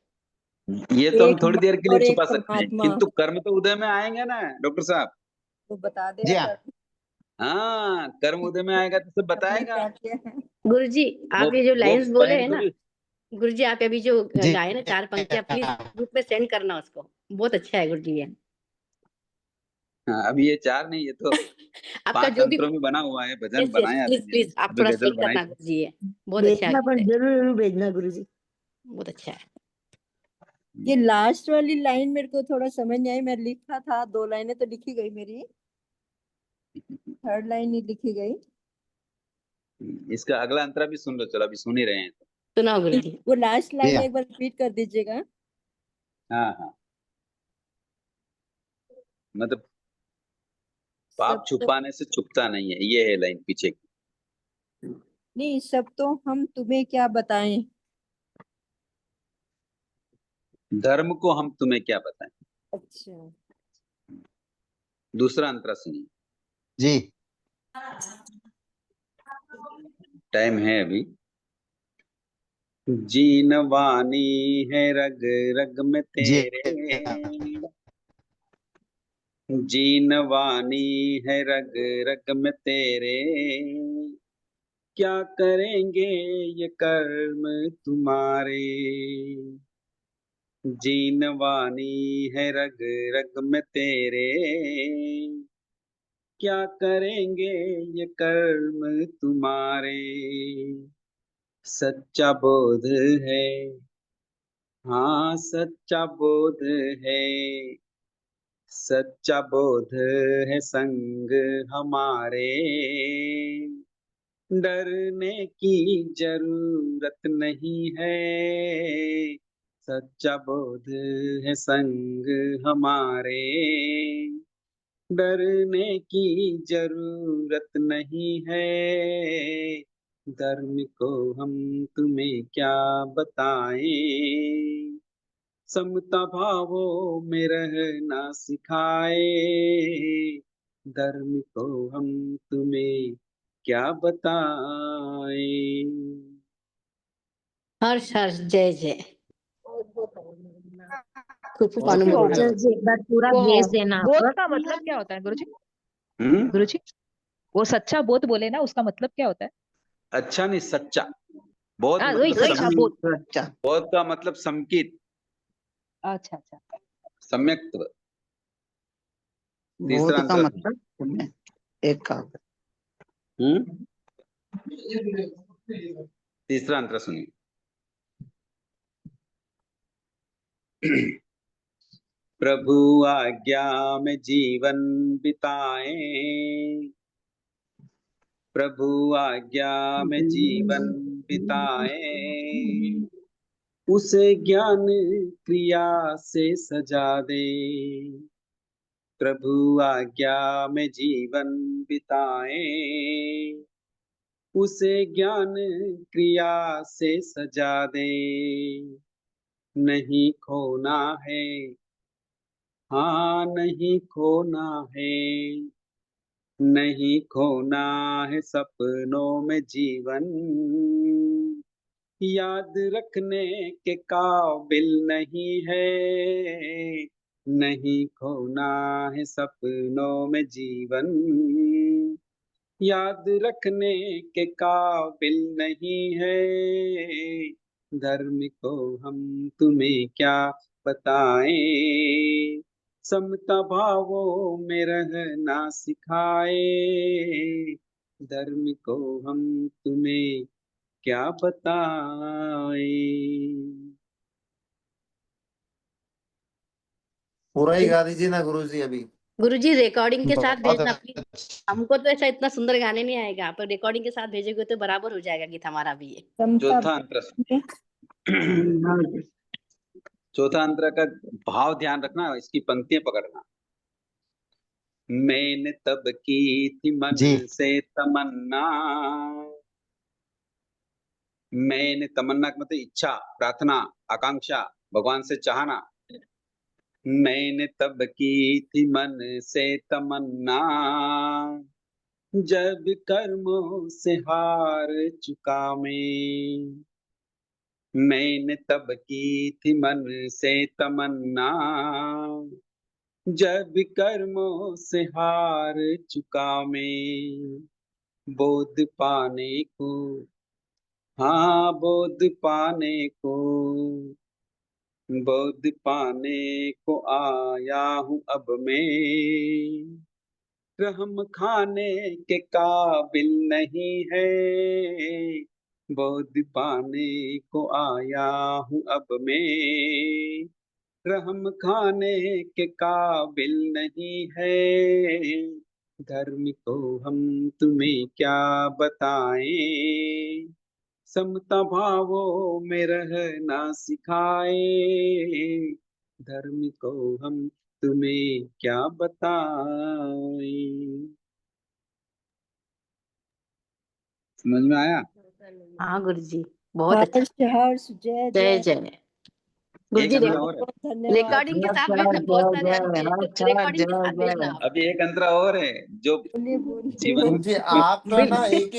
ये तो हम एक थोड़ी देर के मन लिए और एक छुपा सकते हैं, परमात्मा, किंतु कर्म तो उदय में आएंगे ना डॉक्टर साहब। वो बता जी देगा हाँ। कर हाँ कर्म उदय में आएगा तो सब हमने बताएगा। क्या किया है। गुरुजी वो आप ये जो वो लाइंस बोले बहन हैं को ना, भी। गुरुजी आप अभी जो जी गाए ना 4 पंक्तियां, प्लीज ग्रुप में सेंड करना उसको, बहुत अच्छा है गुरुजी ये। हाँ, अभी ये 4 नहीं, ये तो आपका 5 जो भी, अंतरों में बना हुआ है, भजन यस यस, बनाया प्लीज अभी प्लीज आप अभी थोड़ा गजल सेंड बनाई करना थी। गुरुजी ये, बहुत अच्छा भेजना, गीत पर है, जरूर जरूर भेजना गुरुजी। बहुत अच्छा है। ये लास्ट वाली लाइन मेरे को थोड़ा समझ नहीं आई, मैं लिखा था 2 लाइनें तो लिखी गई मेरी, 3rd लाइन नहीं लिखी गई। इसका अगला अंतरा भी सुन लो, चलो अभी सुन ही रहे हैं तो। सुनाओ गुरुजी। वो लास्ट जी लाइन हाँ। एक बार रिपीट कर दीजिएगा। हाँ हाँ, मतलब पाप सब तो छुपाने से छुपता नहीं है, ये है लाइन पीछे की। नहीं, सब तो हम तुम्हें क्या बताएं। धर्म को हम तुम्हें क्या बताएं। अच्छा, दूसरा अंतरा सुनिए, जी टाइम है अभी। जीनवानी है रग रग में जी तेरे, जीनवानी है रग रग में तेरे, क्या करेंगे ये कर्म तुम्हारे। जीनवानी है रग रग में तेरे, क्या करेंगे ये कर्म तुम्हारे। सच्चा बोध है, हाँ सच्चा बोध है, सच्चा बोध है संग हमारे। डरने की जरूरत नहीं है, सच्चा बोध है संग हमारे। डरने की जरूरत नहीं है, धर्म को हम तुम्हें क्या बताएं। समता भावों में रहना सिखाए, धर्म को हम तुम्हें क्या बताएं। हर्ष हर्ष जय जय। खूब खूब बहुत ही अनुमोदन। बढ़िया। टीचर्स एक बार पूरा वो भेज देना बोध पर का मतलब क्या होता है गुरुजी? हम्म, गुरुजी, वो सच्चा बोध बोले ना, उसका मतलब क्या होता है? अच्छा नहीं सच्चा। बहुत हाँ, वही मतलब सच्चा बोध। बहुत का मतलब समकित, अच्छा अच्छा। सम्यक्त्व। तीसरा बोध का अंतर मतलब एक का तीसरा अंतर सुनिए। प्रभु आज्ञा में जीवन बिताएं, प्रभु आज्ञा में जीवन बिताएं, उसे ज्ञान क्रिया से सजा दे। प्रभु आज्ञा में जीवन बिताएं, उसे ज्ञान क्रिया से सजा दे। नहीं खोना है, हाँ नहीं खोना है, नहीं खोना है सपनों में जीवन। याद रखने के काबिल नहीं है, नहीं खोना है सपनों में जीवन। याद रखने के काबिल नहीं है, धर्म को हम तुम्हें क्या बताएं। समता भावों में रहना सिखाए, धर्म को हम तुम्हें क्या बताएं। पूरा ही गा दीजिए ना गुरुजी अभी। गुरुजी रिकॉर्डिंग के साथ बहुत भेजना। अच्छा। हमको तो ऐसा इतना सुंदर गाने नहीं आएगा, पर रिकॉर्डिंग के साथ भेजोगे तो बराबर हो जाएगा गीत हमारा भी ये। समता चौथा अंतर चौथा अंतर का भाव ध्यान रखना, इसकी पंक्तियां पकड़ना। मैंने तब की थी मन जी से तमन्ना, मैंने तमन्ना का मतलब इच्छा, प्रार्थना, आकांक्षा, भगवान से चाहना। मैंने तब की थी मन से तमन्ना, जब कर्मों से हार चुका मैं। मैंने तब की थी मन से तमन्ना, जब कर्मों से हार चुका मैं। बोध पाने को, हाँ बोध पाने को, बोध पाने को आया हूँ अब मैं। रहम खाने के काबिल नहीं है, बोध पाने को आया हूँ अब मैं। रहम खाने के काबिल नहीं है, धर्म को हम तुम्हें क्या बताएं। समता भावों में रहना सिखाए, धर्म को हम तुम्हें क्या बताएं। समझ में आया? हाँ गुरुजी, बहुत अच्छा। हर्ष हर्ष जय जय जय। जय। गुरुजी एक अंतरा और है, बहुत धन्यवाद। रिकॉर्डिंग के साथ भेजना, बहुत सारे आने तो रिकॉर्डिंग के साथ भेजना आप। अभी एक अंतरा और है जो बोलिए बोलिए। जीवन गुरुजी आप तो है ना एक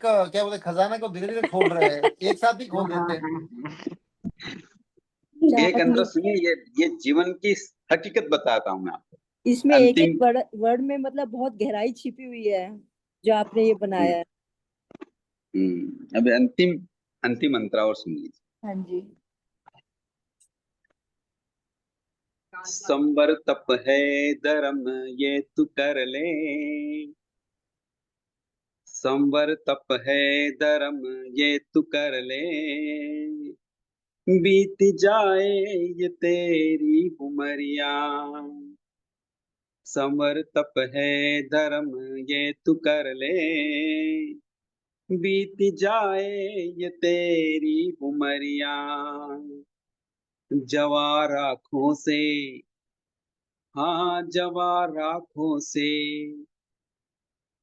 क्या बोलते खजाना को धीरे धीरे खोल रहे हैं, एक साथ ही खोल देते हैं। एक अंतरा सुनिए, ये जीवन की हकीकत बताता हूँ मैं आपको। इसमें एक अंतिम एक वर्ड में मतलब बहुत गहराई छिपी हुई है जो आपने ये बनाया है। अभी अंतिम अंतिम अंतरा और सुन लीजिए। हाँ जी। संवर तप है धर्म ये तू कर ले, संवर तप है धर्म ये तू कर ले। बीत जाए ये तेरी उमरिया, संवर तप है धर्म ये तू कर ले। बीत जाए ये तेरी उमरिया, जवार आँखों से, हाँ जवार आँखों से,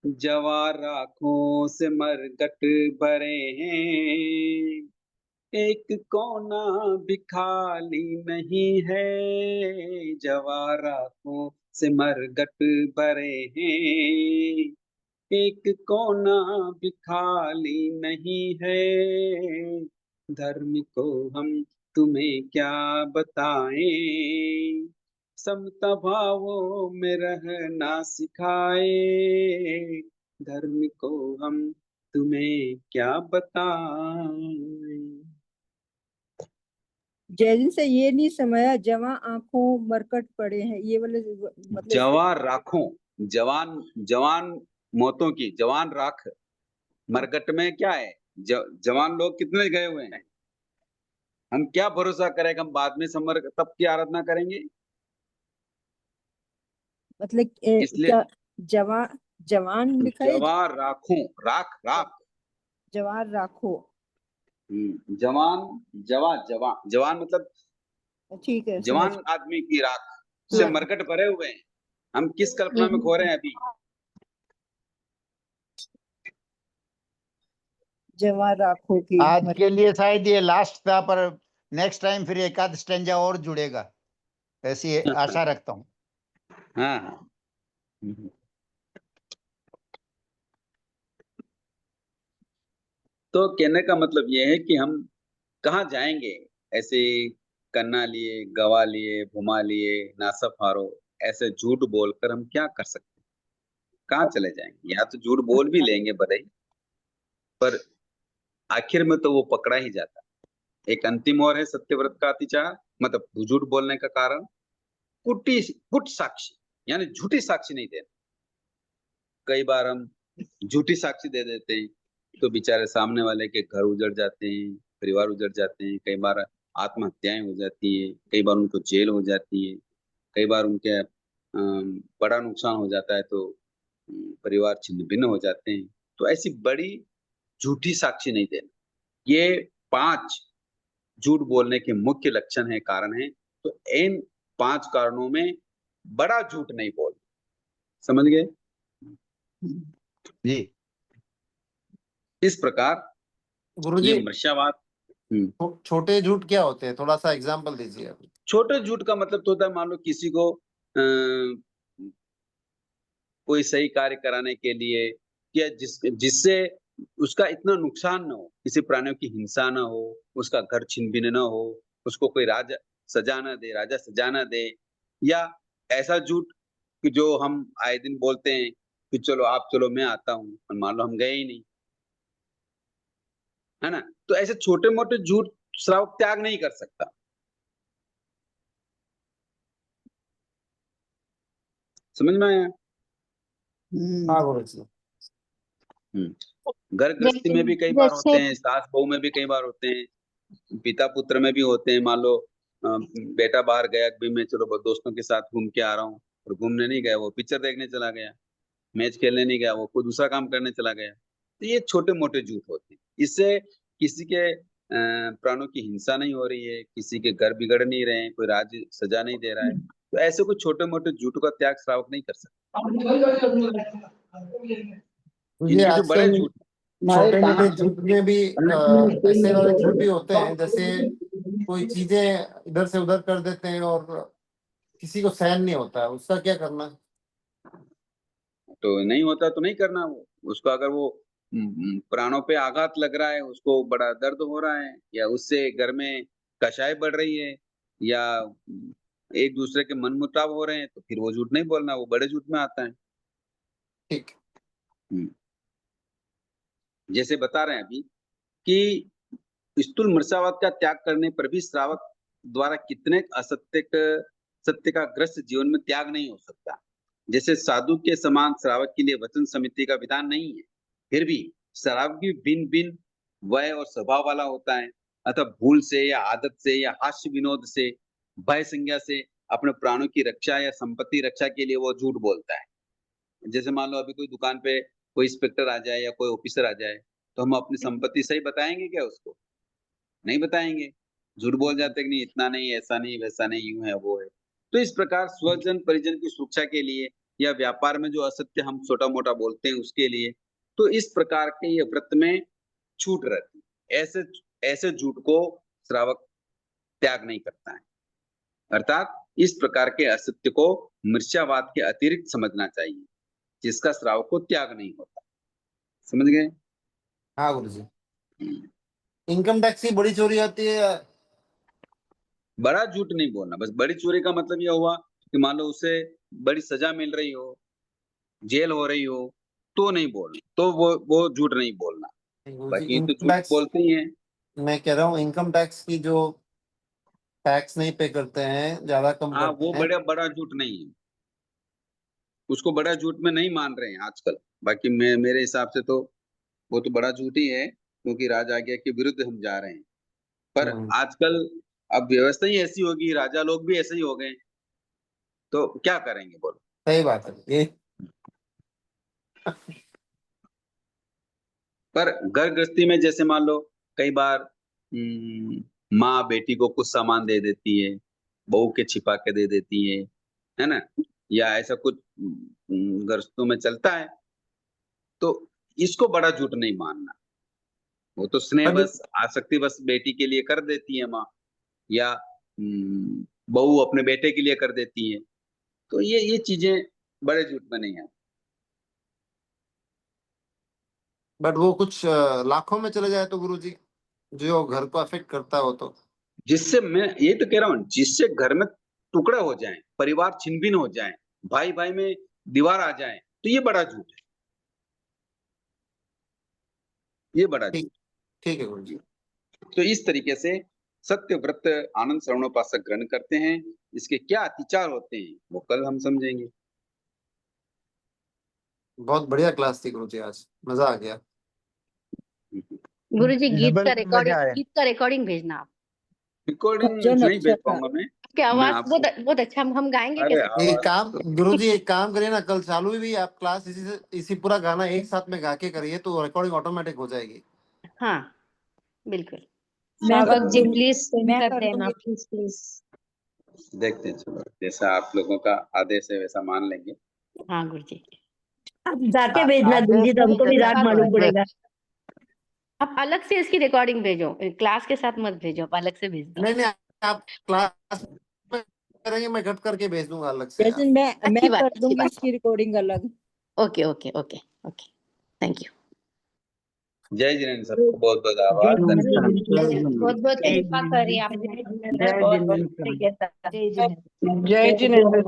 जवार आँखों से मरकट भरे हैं। एक कोना भी खाली नहीं है, जवार आंखों से मरगट भरे हैं। एक कोना भी खाली नहीं है, धर्म को हम तुम्हें क्या बताएं। समता भावों में रहना सिखाए, धर्म को हम तुम्हें क्या बताएं। जैन से ये नहीं समझा, जवां आंखों मरकट पड़े हैं, ये वाले मतलब जवान राखों, जवान जवान मौतों की, जवान राख। मरकट में क्या है, जवान लोग कितने गए हुए हैं। हम क्या भरोसा करें कि हम बाद में समर तब की आराधना करेंगे। मतलब इसलिए क्या जवान जवान लिखा है, जवान राखों, राख राख। जवान राखो। जवान, जवान जवान मतलब ठीक है, समझ जवान आदमी की राख से हाँ। मरकट भरे हुए हैं। हम किस कल्पना में खो रहे हैं अभी। जवान राखो की आज के लिए शायद ये लास्ट था, पर नेक्स्ट टाइम फिर एक आध स्टेंजा और जुड़ेगा, ऐसी आशा रखता हूँ। हाँ हाँ। तो कहने का मतलब ये है कि हम कहाँ जाएंगे ऐसे कन्ना लिए, गवा लिए, भुमा लिए, नासाफारो, ऐसे झूठ बोलकर हम क्या कर सकते हैं। कहाँ चले जाएंगे। या तो झूठ बोल भी लेंगे भले ही, पर आखिर में तो वो पकड़ा ही जाता। एक अंतिम और है सत्यव्रत का अतिचार, मतलब झूठ बोलने का कारण पुट साक्षी, यानी झूठी साक्षी नहीं देना। कई बार हम झूठी साक्षी दे देते हैं तो बेचारे सामने वाले के घर उजड़ जाते हैं, परिवार उजड़ जाते हैं। कई बार आत्महत्याएं हो जाती है, कई बार उनको जेल हो जाती है, कई बार उनके बड़ा नुकसान हो जाता है, तो परिवार छिन्न भिन्न हो जाते हैं। तो ऐसी बड़ी झूठी साक्षी नहीं देना। ये 5 झूठ बोलने के मुख्य लक्षण है, कारण है। तो इन 5 कारणों में बड़ा झूठ नहीं बोल। समझ गए जी। इस प्रकार गुरुजी ये मृष्यावाद। छोटे झूठ क्या होते हैं, थोड़ा सा एग्जांपल दीजिए अभी। छोटे झूठ का मतलब तो होता है, मान लो किसी को कोई सही कार्य कराने के लिए, या जिससे उसका इतना नुकसान न हो, किसी प्राणियों की हिंसा न हो, उसका घर छिन भिन्न न हो, उसको कोई राजा सजा न दे, या ऐसा झूठ कि जो हम आए दिन बोलते हैं कि चलो आप चलो मैं आता हूँ, और मान लो हम गए ही नहीं, है ना। तो ऐसे छोटे मोटे झूठ श्रावक त्याग नहीं कर सकता। समझ में आया। हाँ गुरुजी। घर गृहस्थी में भी कई बार होते हैं, सास बहू में भी कई बार होते हैं, पिता पुत्र में भी होते हैं। मान लो बेटा बाहर गया भी, मैं चलो दोस्तों के साथ घूम के आ रहा हूँ, और घूमने नहीं गया, वो पिक्चर देखने चला गया, मैच खेलने नहीं गया, वो कोई दूसरा काम करने चला गया। तो ये छोटे मोटे झूठ होते हैं। इससे किसी के प्राणों की हिंसा नहीं हो रही है, किसी के घर बिगड़ नहीं रहे हैं, कोई राज्य सजा नहीं दे रहा है। तो ऐसे कुछ छोटे मोटे झूठ का त्याग श्रावक नहीं कर सकता। मुझे इनके जो बड़े आजकल झूठ, छोटे मोटे झूठ में भी ऐसे वाले झूठ भी होते हैं, जैसे कोई चीजें इधर से उधर कर देते हैं और किसी को सहन नहीं होता है, उसका क्या करना। तो नहीं होता तो नहीं करना। वो उसको अगर वो प्राणों पे आघात लग रहा है, उसको बड़ा दर्द हो रहा है, या उससे घर में कषाय बढ़ रही है, या एक दूसरे के मनमुटाव हो रहे हैं, तो फिर वो झूठ नहीं बोलना, वो बड़े झूठ में आता है। ठीक। जैसे बता रहे हैं अभी कि स्थूल मृषावाद का त्याग करने पर भी श्रावक द्वारा कितने सत्य का ग्रस्त जीवन में त्याग नहीं हो सकता। जैसे साधु के समान श्रावक के लिए वचन समिति का विधान नहीं है, फिर भी श्रावक भी भिन्न भिन्न वय और स्वभाव वाला होता है। अतः भूल से या आदत से या हास्य विनोद से, भय संज्ञा से अपने प्राणों की रक्षा या संपत्ति रक्षा के लिए वो झूठ बोलता है। जैसे मान लो अभी कोई दुकान पे कोई इंस्पेक्टर आ जाए या कोई ऑफिसर आ जाए, तो हम अपनी संपत्ति सही बताएंगे क्या उसको? नहीं बताएंगे, झूठ बोल जाते कि नहीं इतना नहीं, ऐसा नहीं, वैसा नहीं, यूं है वो है। तो इस प्रकार स्वजन परिजन की सुरक्षा के लिए, या व्यापार में जो असत्य हम छोटा मोटा बोलते हैं उसके लिए, तो इस प्रकार के ये व्रत में छूट रहती है। ऐसे ऐसे झूठ को श्रावक त्याग नहीं करता है। अर्थात इस प्रकार के असत्य को मिथ्यावाद के अतिरिक्त समझना चाहिए, जिसका श्रावक को त्याग नहीं होता। समझ गए? हाँ गुरुजी। इनकम टैक्स की बड़ी चोरी होती है। बड़ा झूठ नहीं बोलना। बस बड़ी चोरी का मतलब यह हुआ कि मान लो उसे बड़ी सजा मिल रही हो, जेल हो रही हो, तो नहीं बोलना, तो वो झूठ नहीं बोलना। गुरुजी बाकी ये तो इनकम झूठ टैक्स, बोलते ही हैं। मैं कह रहा हूँ इनकम टैक्स की जो टैक्स नहीं पे करते हैं, ज्यादा कम हाँ, करते वो हैं। बड़ा झूठ नहीं है, उसको बड़ा झूठ में नहीं मान रहे हैं आजकल। बाकी मेरे हिसाब से तो वो तो बड़ा झूठ ही है, क्योंकि राज आज्ञा के विरुद्ध हम जा रहे हैं। पर आजकल अब व्यवस्था ही ऐसी होगी, राजा लोग भी ऐसे ही हो गए, तो क्या करेंगे बोलो? सही बात है ये। पर घर गृहस्थी में जैसे मान लो कई बार माँ बेटी को कुछ सामान दे देती है, बहू के छिपा के दे देती है ना, या ऐसा कुछ गृहस्थों में चलता है, तो इसको बड़ा झूठ नहीं मानना। वो तो स्नेह बस, आसक्ति बस बेटी के लिए कर देती है माँ, या बहू अपने बेटे के लिए कर देती है, तो ये चीजें बड़े झूठ में नहीं है। बट वो कुछ लाखों में चले जाए तो गुरुजी, जो घर को अफेक्ट करता हो तो। जिससे मैं ये तो कह रहा हूँ, जिससे घर में टुकड़ा हो जाए, परिवार छिन्न भिन्न हो जाए, भाई भाई में दीवार आ जाए, तो ये बड़ा झूठ है, ये बड़ा झूठ। ठीक है गुरुजी। तो इस तरीके से सत्य व्रत आनंद श्रवणोपासक ग्रहण करते हैं। इसके क्या अतिचार होते हैं वो कल हम समझेंगे। बहुत बढ़िया क्लास थी गुरुजी, आज मजा आ गया। गुरुजी गीत का मजा आया। रिकॉर्डिंग भेजना आप। रिकॉर्डिंग भजन नहीं अच्छा भेज था। पाऊंगा मैं। आपकी आवाज आपको- बहुत अच्छा, हम गाएंगे अरे कैसे? एक काम गुरुजी, एक काम करिए ना, कल चालू ही भी आप क्लास इसी पूरा गाना एक साथ में गा के करिए, तो रिकॉर्डिंग ऑटोमेटिक हो जाएगी। हाँ बिल्कुल। मैं श्रावक कर जी दूंगी, प्लीज सेंड मैं कर कर देना, दूंगी। Please please. देखते हैं, चलो जैसा आप लोगों का आदेश है वैसा मान लेंगे। हाँ गुरुजी, आप जाके भेजना गुरुजी, तो हमको भी राग मालूम पड़ेगा। आप अलग से इसकी रिकॉर्डिंग भेजो, क्लास के साथ मत भेजो, आप अलग से भेज दो। नहीं आप क्लास में करेंगे, मैं कट करके भेज दूंगा अलग से। जैसे मैं अच्छी बात, कर अच्छी दूंगी बात। इसकी रिकॉर्डिंग अलग। Okay okay okay okay, thank you. जय जिनेन्द्र, सबको बहुत बहुत आभार, धन्यवाद। बहुत बहुत कृपा करी आपने, बहुत बहुत जय जिनेन्द्र।